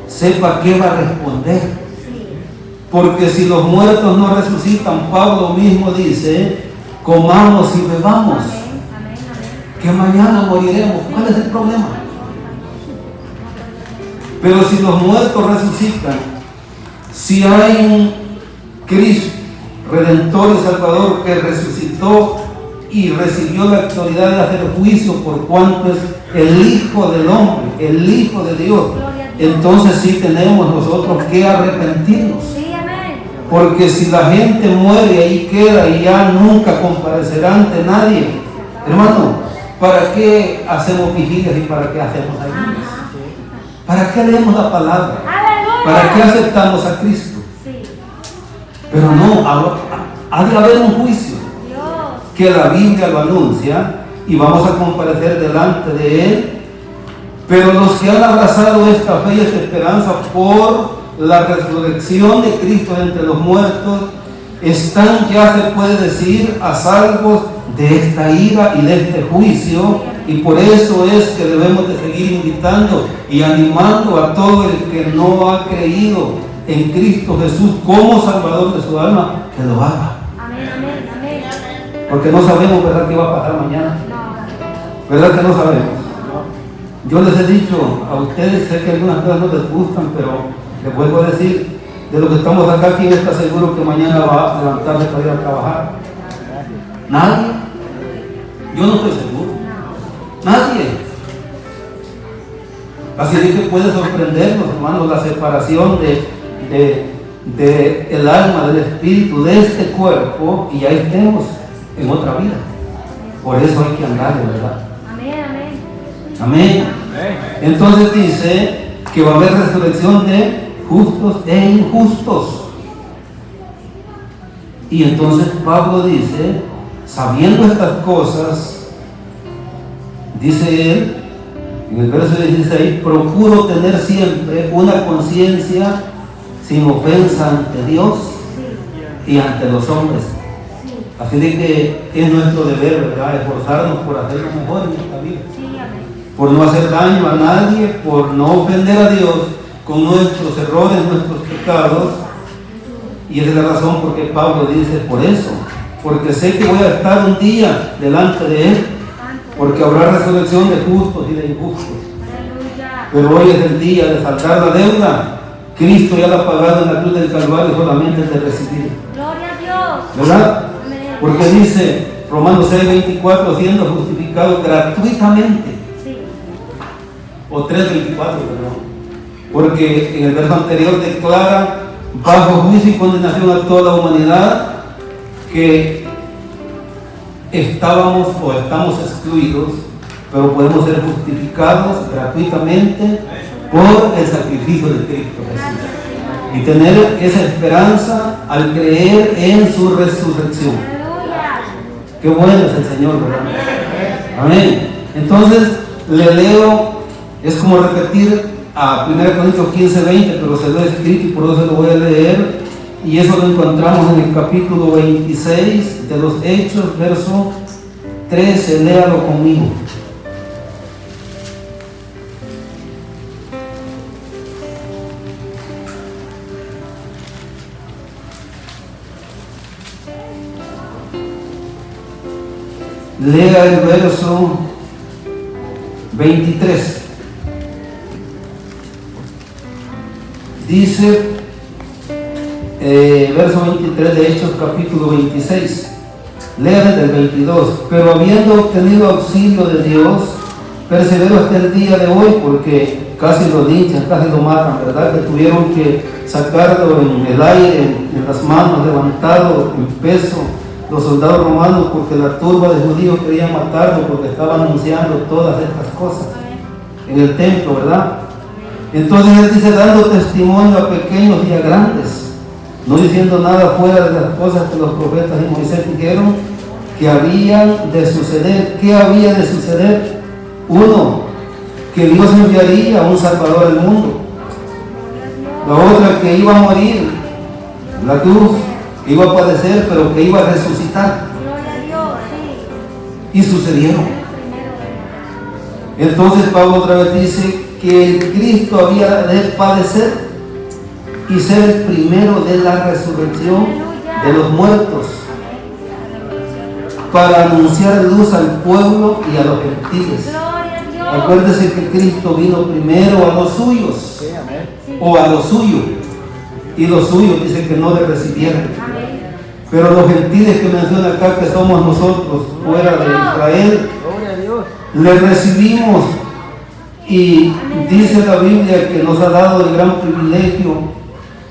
sepa qué va a responder. Porque si los muertos no resucitan, Pablo mismo dice, comamos y bebamos, Amén. Amén. que mañana moriremos. ¿Cuál es el problema? Pero si los muertos resucitan, si hay un Cristo, Redentor y Salvador, que resucitó y recibió la autoridad de hacer juicio por cuanto es el Hijo del Hombre, el Hijo de Dios, entonces sí tenemos nosotros que arrepentirnos. Sí, amén. Porque si la gente muere ahí queda y ya nunca comparecerá ante nadie, hermano, ¿para qué hacemos vigilias y para qué hacemos ayunas? ¿Para qué leemos la palabra? Aleluya. ¿Para qué aceptamos a Cristo? Sí. Pero no, ha de haber un juicio Dios. que la Biblia lo anuncia y vamos a comparecer delante de Él. Pero los que han abrazado esta fe y esta esperanza por la resurrección de Cristo entre los muertos, están, ya se puede decir, a salvos de esta ira y de este juicio, y por eso es que debemos de seguir invitando y animando a todo el que no ha creído en Cristo Jesús como Salvador de su alma, que lo haga. Amén, amén, amén. Porque no sabemos, ¿verdad?, qué va a pasar mañana. No. ¿Verdad que no sabemos? Yo les he dicho a ustedes, sé que algunas cosas no les gustan, pero les vuelvo a decir, de lo que estamos acá, ¿quién está seguro que mañana va a levantarse para ir a trabajar? ¿Nadie? Yo no estoy seguro. Nadie. Así es que puede sorprendernos, hermanos, la separación de el alma, del espíritu, de este cuerpo, y ya estemos en otra vida. Por eso hay que andar, ¿verdad? Amén, amén. Amén. Entonces dice que va a haber resurrección de justos e injustos. Y entonces Pablo dice, sabiendo estas cosas, dice él, en el verso 16, procuro tener siempre una conciencia sin ofensa ante Dios y ante los hombres. Así de que es nuestro deber, ¿verdad?, esforzarnos por hacer lo mejor en esta vida. Sí, amén. Por no hacer daño a nadie, por no ofender a Dios con nuestros errores, nuestros pecados. Y esa es la razón por que Pablo dice, por eso, porque sé que voy a estar un día delante de Él, porque habrá resurrección de justos y de injustos. Aleluya. Pero hoy es el día de saldar la deuda. Cristo ya la ha pagado en la cruz del Calvario, solamente es de recibir. Gloria a Dios. ¿Verdad? Amén. Porque dice Romanos 6:24, siendo justificado gratuitamente. Sí. O 3:24, perdón. Porque en el verso anterior declara bajo juicio y condenación a toda la humanidad que estábamos o estamos excluidos, pero podemos ser justificados gratuitamente por el sacrificio de Cristo Jesús. Y tener esa esperanza al creer en su resurrección. Aleluya. Qué bueno es el Señor, ¿verdad? Amén. Entonces, le leo, es como repetir a 1 Corintios 15:20, pero se lo he escrito y por eso se lo voy a leer. Y eso lo encontramos en el capítulo 26 de los Hechos, verso 13. Léalo conmigo. Lea el verso 23. Dice, verso 23 de Hechos, capítulo 26. Lea desde el 22. Pero habiendo obtenido auxilio de Dios, persevero hasta el día de hoy, porque casi lo linchan, casi lo matan, ¿verdad? Que tuvieron que sacarlo en el aire, en las manos, levantado en peso, los soldados romanos, porque la turba de judíos quería matarlo, porque estaba anunciando todas estas cosas en el templo, ¿verdad? Entonces él dice, dando testimonio a pequeños y a grandes, no diciendo nada fuera de las cosas que los profetas y Moisés dijeron que habían de suceder. ¿Qué había de suceder? Uno, que Dios enviaría a un Salvador al mundo. La otra, que iba a morir la cruz, que iba a padecer, pero que iba a resucitar. Gloria a Dios, sí. Y sucedieron. Entonces Pablo otra vez dice que el Cristo había de padecer y ser el primero de la resurrección de los muertos, para anunciar luz al pueblo y a los gentiles. Gloria a Dios. Acuérdese que Cristo vino primero a los suyos, o a los suyos, y los suyos dice que no le recibieron. Amén. Pero los gentiles que menciona acá, que somos nosotros fuera de Israel, le recibimos, y dice la Biblia que nos ha dado el gran privilegio,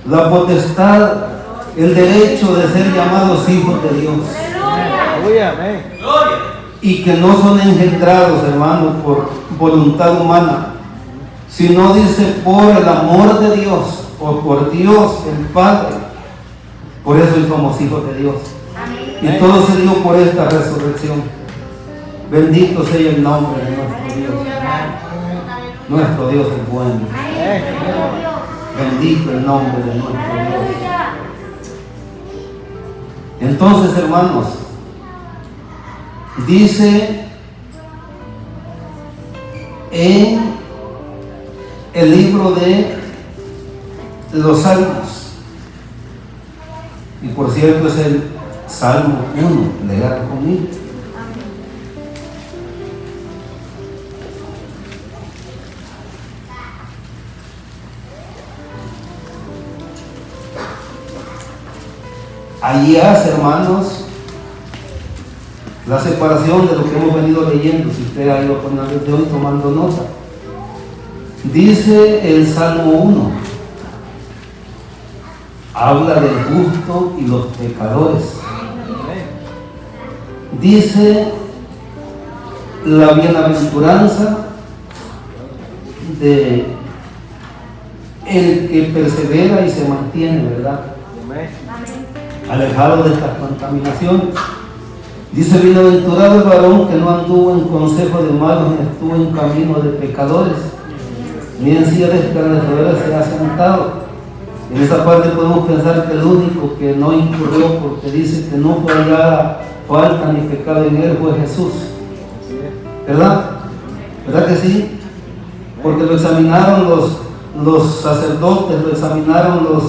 la potestad, el derecho de ser llamados hijos de Dios. Y que no son engendrados, hermanos, por voluntad humana, sino dice por el amor de Dios, o por Dios el Padre. Por eso somos hijos de Dios. Y todo se dio por esta resurrección. Bendito sea el nombre de nuestro Dios. Nuestro Dios es bueno. Bendito el nombre de nuestro Dios. Entonces, hermanos, dice en el libro de los Salmos, y por cierto es el Salmo 1, leer conmigo. Allí hace, hermanos, la separación de lo que hemos venido leyendo, si usted ha ido con el de hoy tomando nota. Dice el Salmo 1, habla del justo y los pecadores. Dice la bienaventuranza de el que persevera y se mantiene, ¿verdad? Alejado de estas contaminaciones. Dice, bienaventurado el varón que no anduvo en consejo de malos, ni estuvo en camino de pecadores, ni en silla de escarnecedores se ha sentado. En esa parte podemos pensar que el único que no incurrió, porque dice que no fue hallada falta ni pecado en él, fue Jesús. ¿Verdad? ¿Verdad que sí? Porque lo examinaron los sacerdotes, lo examinaron los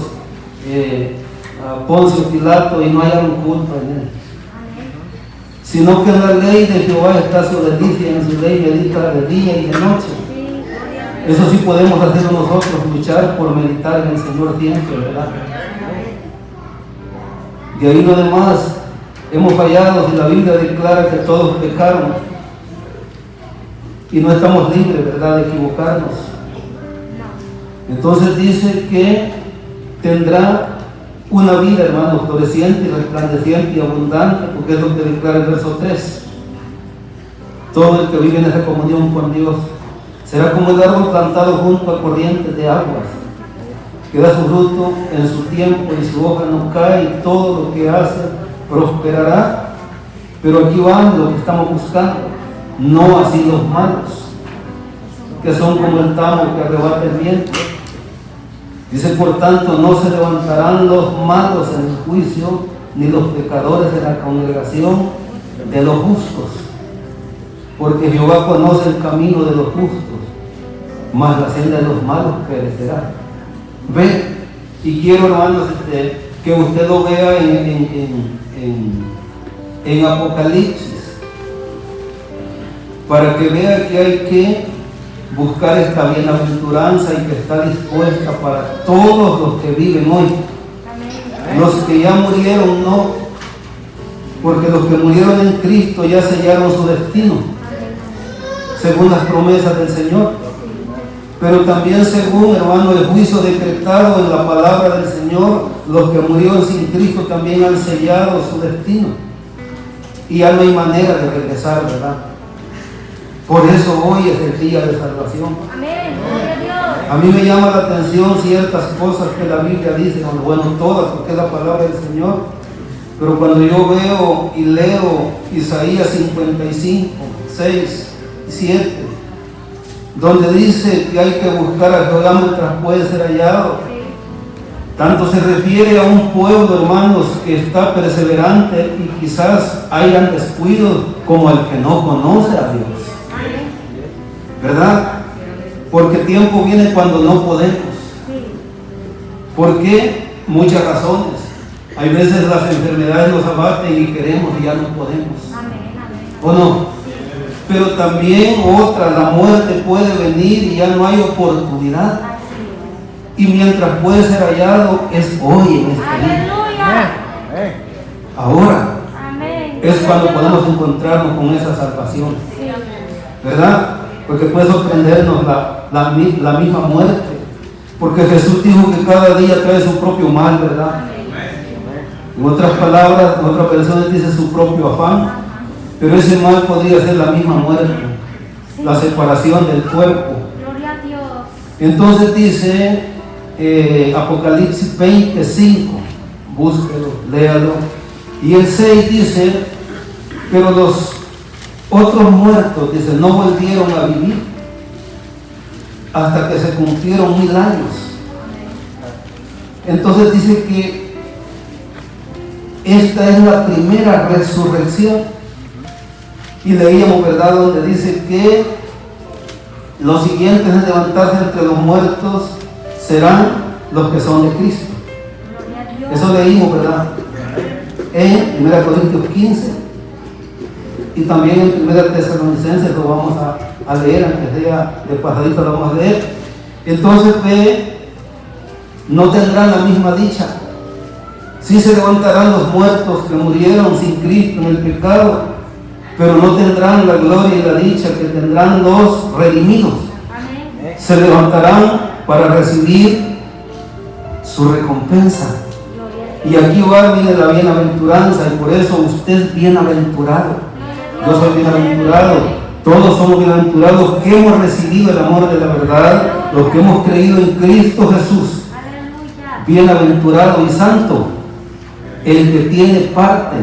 a Poncio Pilato y no hallaron culpa en él. Sino que en la ley de Jehová está su delicia, en su ley medita de día y de noche. Eso sí podemos hacer nosotros, luchar por meditar en el Señor siempre, ¿verdad? De ahí lo demás, hemos fallado si la Biblia declara que todos pecaron y no estamos libres, ¿verdad?, de equivocarnos. Entonces dice que tendrá una vida, hermanos, floreciente, resplandeciente y abundante, porque es lo que declara el verso 3. Todo el que vive en esa comunión con Dios será como el árbol plantado junto a corrientes de aguas, que da su fruto en su tiempo y su hoja no cae, y todo lo que hace prosperará. Pero aquí van lo que estamos buscando, no así los malos, que son como el tamo que arrebata el viento. Dice, por tanto, no se levantarán los malos en el juicio, ni los pecadores en la congregación de los justos, porque Jehová conoce el camino de los justos, mas la senda de los malos perecerá. Ve, y quiero, hermanos, que usted lo vea en Apocalipsis, para que vea que hay que buscar esta bienaventuranza y que está dispuesta para todos los que viven hoy. Los que ya murieron no, porque los que murieron en Cristo ya sellaron su destino, según las promesas del Señor. Pero también según, hermano, el juicio decretado en la palabra del Señor, los que murieron sin Cristo también han sellado su destino. Y ya no hay manera de regresar, ¿verdad? Por eso hoy es el día de salvación. Amén. Gloria a Dios. A mí me llama la atención ciertas cosas que la Biblia dice, bueno, todas, porque es la palabra del Señor. Pero cuando yo veo y leo Isaías 55, 6 y 7, donde dice que hay que buscar a Jehová mientras puede ser hallado, tanto se refiere a un pueblo, hermanos, que está perseverante y quizás hayan descuidos como el que no conoce a Dios. ¿Verdad? Porque tiempo viene cuando no podemos. ¿Por qué? Muchas razones. Hay veces las enfermedades nos abaten y queremos y ya no podemos. ¿O no? Pero también otra, la muerte puede venir y ya no hay oportunidad. Y mientras puede ser hallado, es hoy en este día. Ahora es cuando podemos encontrarnos con esa salvación. ¿Verdad? Porque puede sorprendernos la misma muerte. Porque Jesús dijo que cada día trae su propio mal, ¿verdad? En otras palabras, en otras versiones dice su propio afán. Pero ese mal podría ser la misma muerte, la separación del cuerpo. Gloria a Dios. Entonces dice Apocalipsis 25, búsquelo, léalo. Y el 6 dice, pero los otros muertos, dice, no volvieron a vivir hasta que se cumplieron 1000 años. Entonces dice que esta es la primera resurrección. Y leíamos, ¿verdad?, donde dice que los siguientes en levantarse entre los muertos serán los que son de Cristo. Eso leímos, ¿verdad?, en 1 Corintios 15 y también en 1 Tesalonicenses. Lo vamos a leer, aunque sea de pasadito lo vamos a leer. Entonces no tendrán la misma dicha. Sí se levantarán los muertos que murieron sin Cristo en el pecado, pero no tendrán la gloria y la dicha que tendrán los redimidos. Amén. Se levantarán para recibir su recompensa. Y aquí va, viene la bienaventuranza, y por eso usted es bienaventurado. Yo soy bienaventurado. Todos somos bienaventurados que hemos recibido el amor de la verdad, los que hemos creído en Cristo Jesús. Bienaventurado y santo el que tiene parte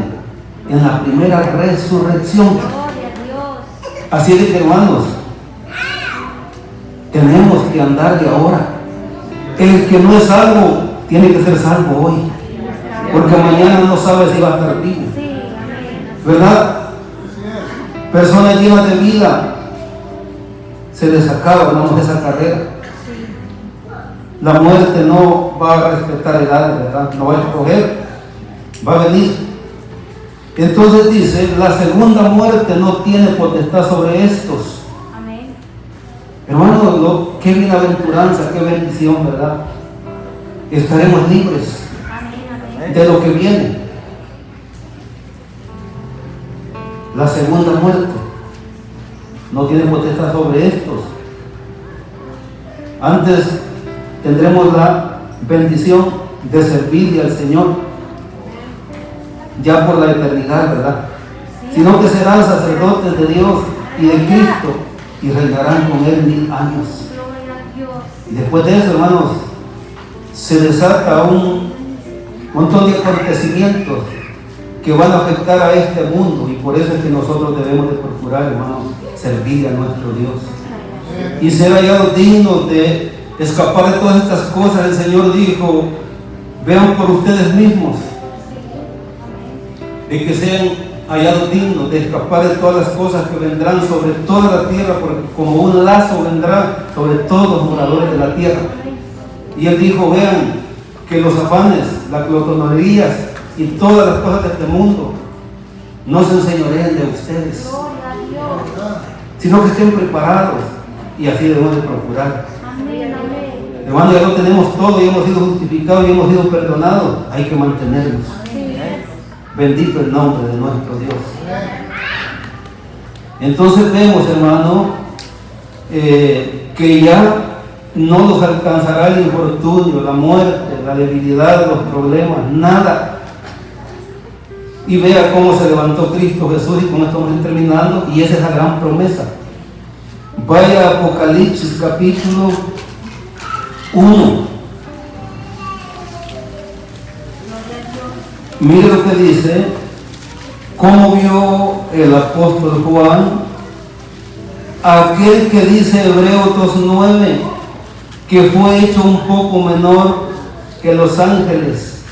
en la primera resurrección. Así es que, hermanos, tenemos que andar de ahora. El que no es salvo tiene que ser salvo hoy, porque mañana no sabe si va a estar vivo, ¿verdad? Personas llenas de vida, se les acaba, hermanos, esa carrera. La muerte no va a respetar edades, ¿verdad? No va a escoger, va a venir. Entonces dice, la segunda muerte no tiene potestad sobre estos. Amén. Hermano, qué bienaventuranza, qué bendición, ¿verdad? Estaremos libres. Amén. De lo que viene. La segunda muerte no tiene potestad sobre estos. Antes tendremos la bendición de servirle al Señor ya por la eternidad, ¿verdad? Sino que serán sacerdotes de Dios y de Cristo y reinarán con Él 1000 años. Y después de eso, hermanos, se desata un montón de acontecimientos que van a afectar a este mundo, y por eso es que nosotros debemos de procurar, hermanos, servir a nuestro Dios y ser hallados dignos de escapar de todas estas cosas. El Señor dijo, vean por ustedes mismos, de que sean hallados dignos de escapar de todas las cosas que vendrán sobre toda la tierra, porque como un lazo vendrá sobre todos los moradores de la tierra. Y Él dijo, vean que los afanes, las glotonerías y todas las cosas de este mundo no se enseñoreen de ustedes, sino que estén preparados, y así debemos de procurar. Hermano, ya lo tenemos todo y hemos sido justificados y hemos sido perdonados. Hay que mantenernos. Bendito el nombre de nuestro Dios. Entonces vemos, hermano, que ya no los alcanzará el infortunio, la muerte, la debilidad, los problemas, nada. Y vea cómo se levantó Cristo Jesús, y con esto vamos a ir terminando, y esa es la gran promesa. Vaya a Apocalipsis capítulo 1. Mire lo que dice, cómo vio el apóstol Juan, aquel que dice Hebreos 2:9, que fue hecho un poco menor que los ángeles.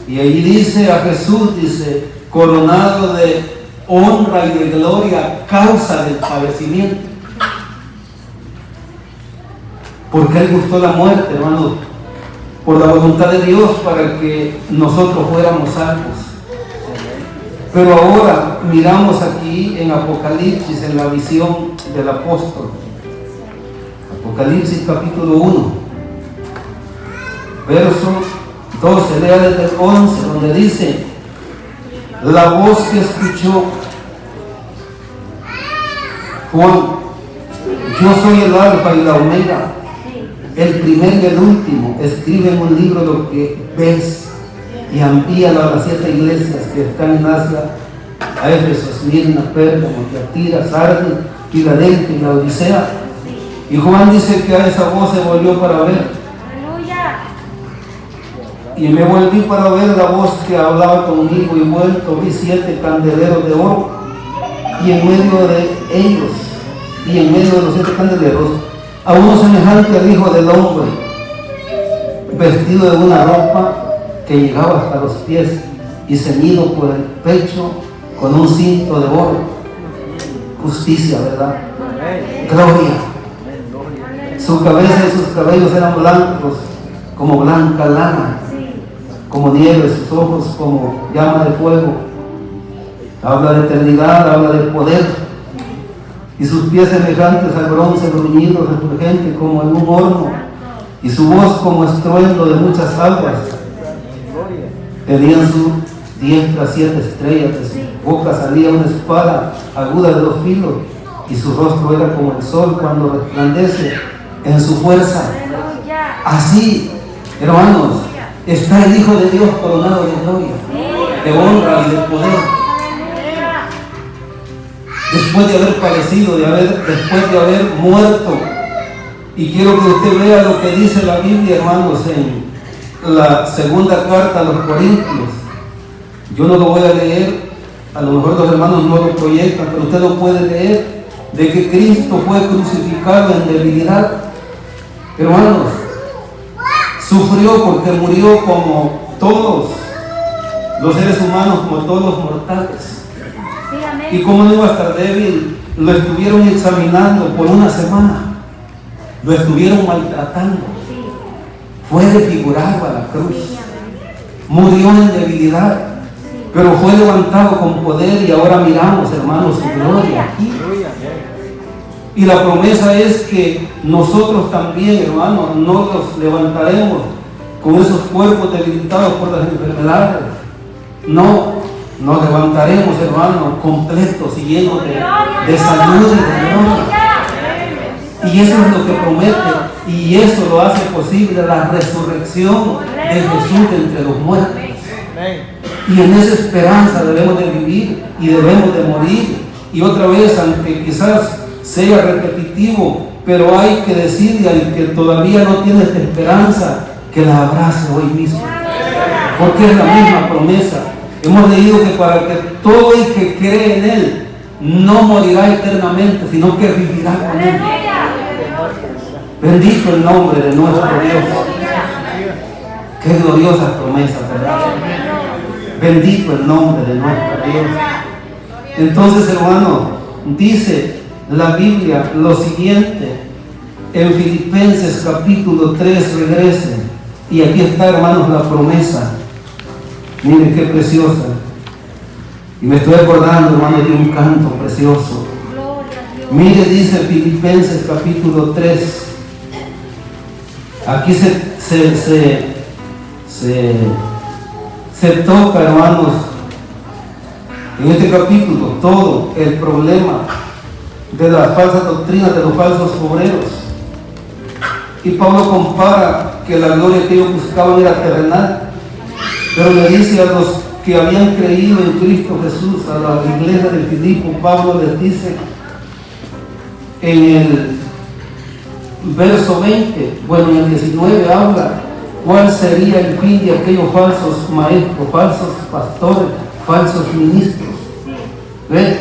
Y allí dice a Jesús, dice, coronado de honra y de gloria a causa del padecimiento. Porque Él gustó la muerte, hermanos, por la voluntad de Dios, para que nosotros fuéramos salvos. Pero ahora miramos aquí en Apocalipsis, en la visión del apóstol. Apocalipsis capítulo 1, verso 12, lea desde el 11, donde dice, la voz que escuchó Juan, yo soy el alfa y la omega, el primero y el último. Escribe en un libro lo que ves y envíalo a las 7 iglesias que están en Asia, a Éfeso, Esmirna, Pérgamo, Tiatira, Sardis, Filadelfia y Laodicea. Y Juan dice que a esa voz se volvió para ver. Y me volví para ver la voz que hablaba conmigo, y vuelto vi 7 candeleros de oro, y en medio de ellos, y en medio de los 7 candeleros, a uno semejante al Hijo del Hombre, vestido de una ropa que llegaba hasta los pies, y ceñido por el pecho con un cinto de oro. Justicia, ¿verdad? Gloria. Su cabeza y sus cabellos eran blancos, como blanca lana, como nieve, sus ojos como llama de fuego. Habla de eternidad, habla de poder, y sus pies semejantes al bronce bruñido, refulgente como en un horno, y su voz como estruendo de muchas aguas. Tenía en su diestra 7 estrellas, de su boca salía una espada aguda de 2 filos, y su rostro era como el sol cuando resplandece en su fuerza. Así, hermanos, está el Hijo de Dios coronado de gloria, de honra y de poder. Después de haber padecido, después de haber muerto. Y quiero que usted vea lo que dice la Biblia, hermanos, en la segunda carta a los Corintios. Yo no lo voy a leer, a lo mejor los hermanos no lo proyectan, pero usted lo puede leer, de que Cristo fue crucificado en debilidad. Hermanos, sufrió porque murió como todos los seres humanos, como todos los mortales. Y como no iba a estar débil, lo estuvieron examinando por una semana, lo estuvieron maltratando, fue desfigurado a la cruz, murió en debilidad, pero fue levantado con poder, y ahora miramos, hermanos, su gloria aquí. Y la promesa es que nosotros también, hermanos, no nos levantaremos con esos cuerpos debilitados por las enfermedades. No, nos levantaremos, hermanos, completos y llenos de salud y de gloria. Y eso es lo que promete, y eso lo hace posible la resurrección de Jesús de entre los muertos. Y en esa esperanza debemos de vivir y debemos de morir. Y otra vez, aunque quizás sea repetitivo, pero hay que decirle al que todavía no tiene esta esperanza, que la abrace hoy mismo, porque es la misma promesa. Hemos leído que para que todo el que cree en Él no morirá eternamente, sino que vivirá con Él. Bendito el nombre de nuestro Dios. Qué gloriosa promesa, ¿verdad? Bendito el nombre de nuestro Dios. Entonces, hermano, dice la Biblia lo siguiente en Filipenses capítulo 3, regresen, y aquí está, hermanos, la promesa. Miren qué preciosa. Y me estoy acordando, hermanos, de un canto precioso. Mire, dice Filipenses capítulo 3. Aquí se toca, hermanos, en este capítulo todo el problema de las falsas doctrinas de los falsos obreros. Y Pablo compara que la gloria que ellos buscaban era terrenal, pero le dice a los que habían creído en Cristo Jesús, a la iglesia de Filipo, Pablo les dice en el verso 20, bueno, en el 19 habla cuál sería el fin de aquellos falsos maestros, falsos pastores, falsos ministros. ¿Ves?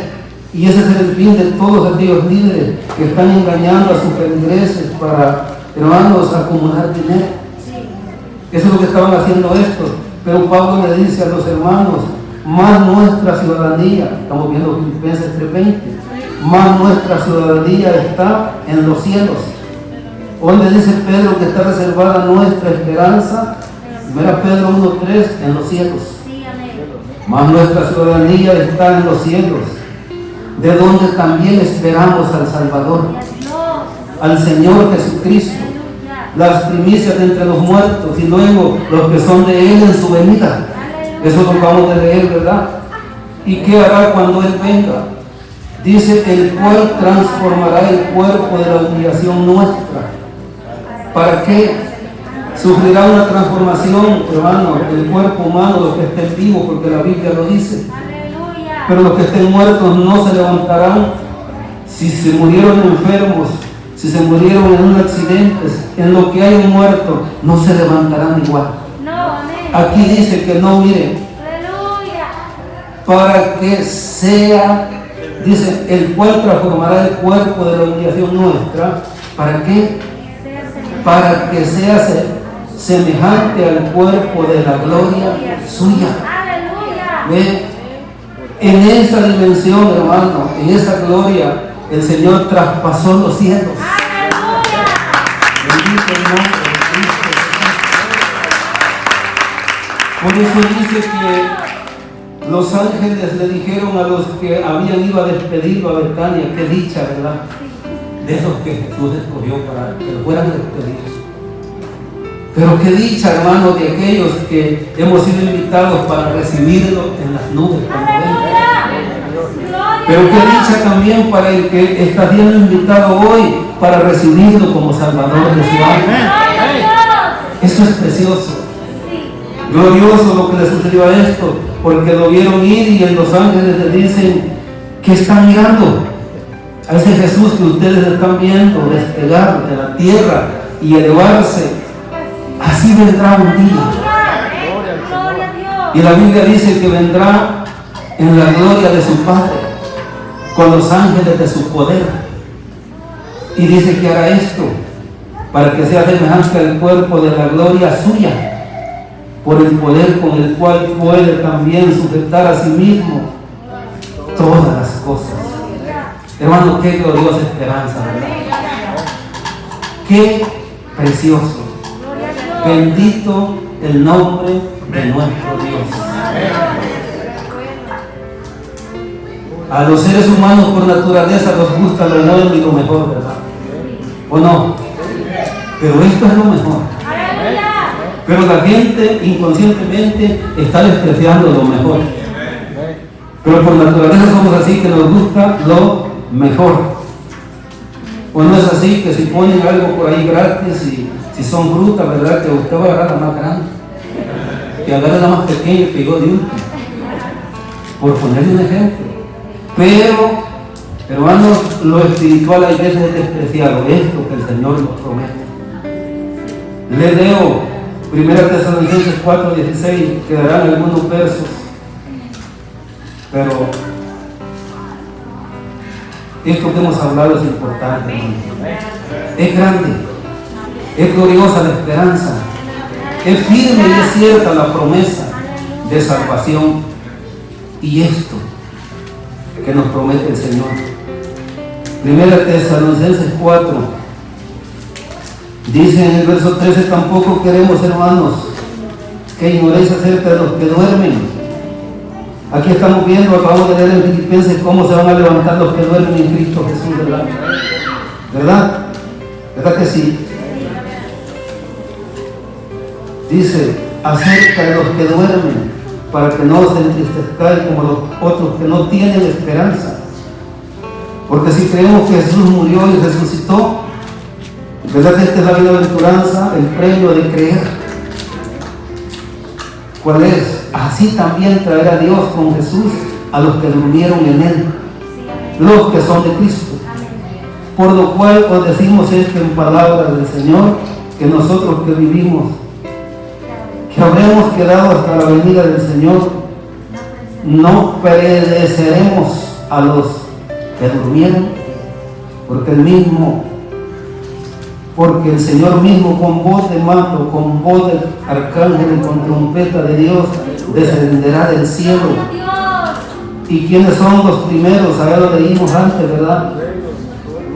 Y ese es el fin de todos aquellos líderes que están engañando a sus feligreses para, hermanos, acumular dinero. Eso es lo que estaban haciendo estos. Pero Pablo le dice a los hermanos, más nuestra ciudadanía, estamos viendo Filipenses 3:20, más nuestra ciudadanía está en los cielos. Donde dice Pedro que está reservada nuestra esperanza, 1 Pedro 1:3, en los cielos. Más nuestra ciudadanía está en los cielos, de donde también esperamos al Salvador, al Señor Jesucristo, las primicias de entre los muertos y luego los que son de Él en su venida. Eso lo acabamos de leer, ¿verdad? ¿Y qué hará cuando Él venga? Dice, el cual transformará el cuerpo de la humillación nuestra. ¿Para qué? Sufrirá una transformación, hermano, del cuerpo humano, los que estén vivos, porque la Biblia lo dice. Pero los que estén muertos no se levantarán. Si se murieron enfermos, si se murieron en un accidente, en lo que hay un muerto, no se levantarán igual. Aquí dice que no, miren, para que sea, dice, el cual transformará el cuerpo de la humillación nuestra. ¿Para qué? Para que sea semejante al cuerpo de la gloria suya. ¿Ve? En esa dimensión, hermano, en esa gloria, el Señor traspasó los cielos. Bendito el nombre de Cristo. Por eso dice que los ángeles le dijeron a los que habían ido a despedirlo a Betania, qué dicha, ¿verdad? De esos que Jesús escogió para que fueran despedidos. Pero qué dicha, hermano, de aquellos que hemos sido invitados para recibirlo en las nubes cuando venga. Pero qué dicha también para el que está siendo invitado hoy para recibirlo como Salvador de su alma. Eso es precioso. Glorioso lo que le sucedió a esto, porque lo vieron ir y en los ángeles le dicen, ¿qué están mirando? A ese Jesús que ustedes están viendo despegar de la tierra y elevarse, así vendrá un día. Y la Biblia dice que vendrá en la gloria de su Padre, con los ángeles de su poder. Y dice que hará esto para que sea semejante al cuerpo de la gloria suya, por el poder con el cual puede también sujetar a sí mismo todas las cosas. Hermano, qué gloriosa esperanza, ¿verdad? Qué precioso. Bendito el nombre de nuestro Dios. A los seres humanos por naturaleza nos gusta lo bueno y lo mejor, ¿verdad? ¿O no? Pero esto es lo mejor. Pero la gente inconscientemente está despreciando lo mejor. Pero por naturaleza somos así, que nos gusta lo mejor. O no es así, que si ponen algo por ahí gratis y si son frutas, ¿verdad? Que usted va a agarrar la más grande, que agarre la más pequeña que yo de último, por ponerle un ejemplo. Pero, hermanos, lo espiritual a veces es despreciado, esto que el Señor nos promete. Le leo 1 Tesalonicenses 4:16, quedarán algunos versos, pero esto que hemos hablado es importante, hermano. Es grande, es gloriosa la esperanza, es firme y es cierta la promesa de salvación. Y esto que nos promete el Señor. 1 Tesalonicenses 4 dice en el verso 13, tampoco queremos, hermanos, que ignoréis acerca de los que duermen. Aquí estamos viendo, acabamos de leer en Filipenses cómo se van a levantar los que duermen en Cristo Jesús, ¿verdad? ¿Verdad? ¿Verdad que sí? Dice, acerca de los que duermen, para que no se entristezcáis como los otros que no tienen esperanza. Porque si creemos que Jesús murió y resucitó, ¿verdad que esta es la bienaventuranza, el premio de creer? ¿Cuál es? Así también traerá Dios con Jesús a los que durmieron en Él, los que son de Cristo. Por lo cual os decimos esto en palabras del Señor, que nosotros que vivimos, que habremos quedado hasta la venida del Señor, no pereceremos a los que durmieron, porque el Señor mismo con voz de mando, con voz del arcángel y con trompeta de Dios descenderá del cielo. ¿Y quiénes son los primeros? Allá lo leímos antes, ¿verdad?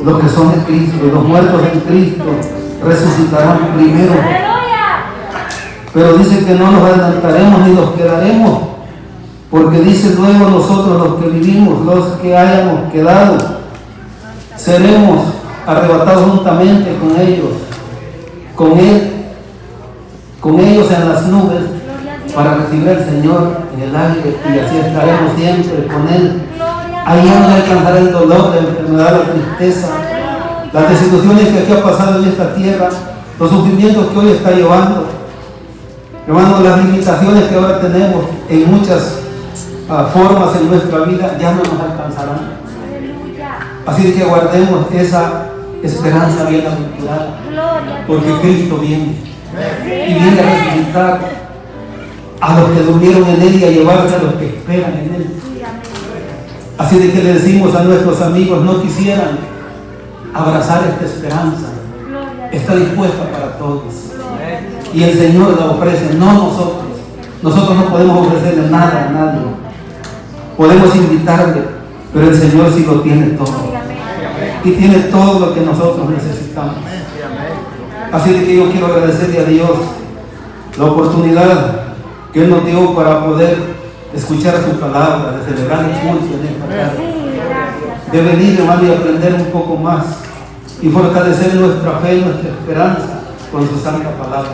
Los que son de Cristo, y los muertos en Cristo resucitarán primero. Pero dice que no nos adelantaremos ni nos quedaremos, porque dice luego nosotros los que vivimos, los que hayamos quedado, seremos arrebatados juntamente con ellos, con ellos en las nubes, para recibir al Señor en el aire, y así estaremos siempre con Él. Ahí no nos alcanzará el dolor, la enfermedad, la tristeza, las desilusiones que aquí ha pasado en esta tierra, los sufrimientos que hoy está llevando. Hermanos, las limitaciones que ahora tenemos en muchas formas en nuestra vida ya no nos alcanzarán. Así que guardemos esa esperanza bienaventurada, porque Cristo viene y viene a resucitar a los que durmieron en Él y a llevarse a los que esperan en Él. Así de que le decimos a nuestros amigos, no quisieran abrazar esta esperanza, está dispuesta para todos. Y el Señor la ofrece, no nosotros. Nosotros no podemos ofrecerle nada a nadie. Podemos invitarle, pero el Señor sí lo tiene todo. Y tiene todo lo que nosotros necesitamos. Así de que yo quiero agradecerle a Dios la oportunidad que Él nos dio para poder escuchar su palabra, de celebrar el culto en esta tarde, de venir, hermano, y aprender un poco más y fortalecer nuestra fe, nuestra esperanza con su santa palabra.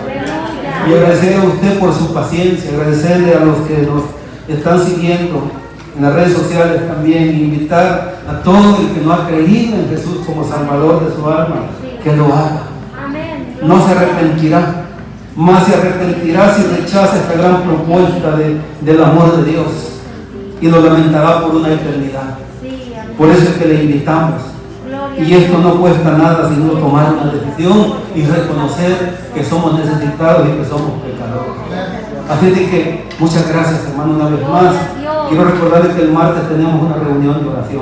Y agradecerle a usted por su paciencia, agradecerle a los que nos están siguiendo en las redes sociales también, e invitar a todo el que no ha creído en Jesús como Salvador de su alma, que lo haga. No se arrepentirá, más se arrepentirá si rechaza esta gran propuesta del amor de Dios, y lo lamentará por una eternidad. Por eso es que le invitamos. Y esto no cuesta nada sino tomar una decisión y reconocer que somos necesitados y que somos pecadores. Así de que muchas gracias, hermano, una vez más. Quiero recordarles que el martes tenemos una reunión de oración,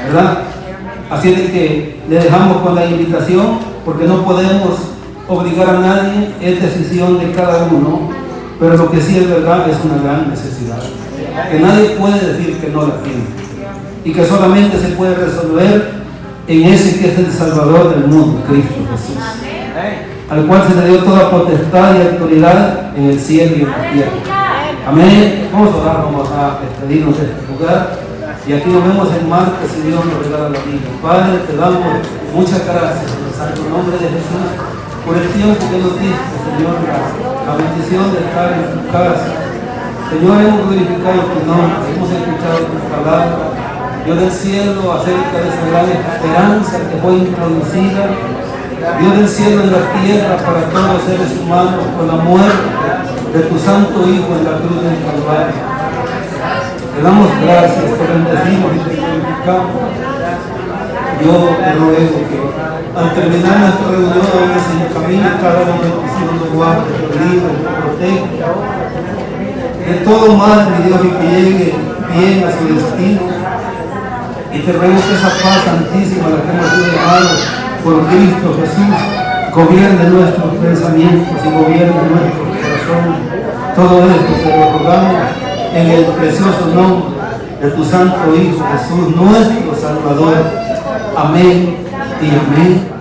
¿verdad? Así de que le dejamos con la invitación, porque no podemos obligar a nadie, es decisión de cada uno, pero lo que sí es verdad es una gran necesidad, que nadie puede decir que no la tiene, y que solamente se puede resolver en ese que es el Salvador del mundo, Cristo Jesús, al cual se le dio toda potestad y autoridad en el cielo y en la tierra. Amén. Vamos a orar, vamos a despedirnos de este lugar, y aquí nos vemos el martes si Dios nos regala la vida. Padre, te damos muchas gracias en el santo nombre de Jesús por el tiempo que nos diste, Señor, la bendición de estar en tu casa. Señor, hemos glorificado tu nombre, hemos escuchado tu palabra, Dios del cielo, acerca de esa gran esperanza que fue introducida, Dios del cielo en la tierra para todos los seres humanos, con la muerte de tu santo Hijo en la cruz del Calvario. Te damos gracias, te bendecimos y te glorificamos. Yo te ruego que al terminar nuestra reunión, donde se encamine cada uno de tus hijos, lo guarde, lo libre, lo proteja de todo mal, mi Dios, y que llegue bien a su destino. Y te ruego que esa paz santísima, la que hemos sido llamados por Cristo Jesús, gobierne nuestros pensamientos y gobierne nuestros corazones. Todo esto te lo rogamos en el precioso nombre de tu santo Hijo Jesús, nuestro Salvador. Amén y amén.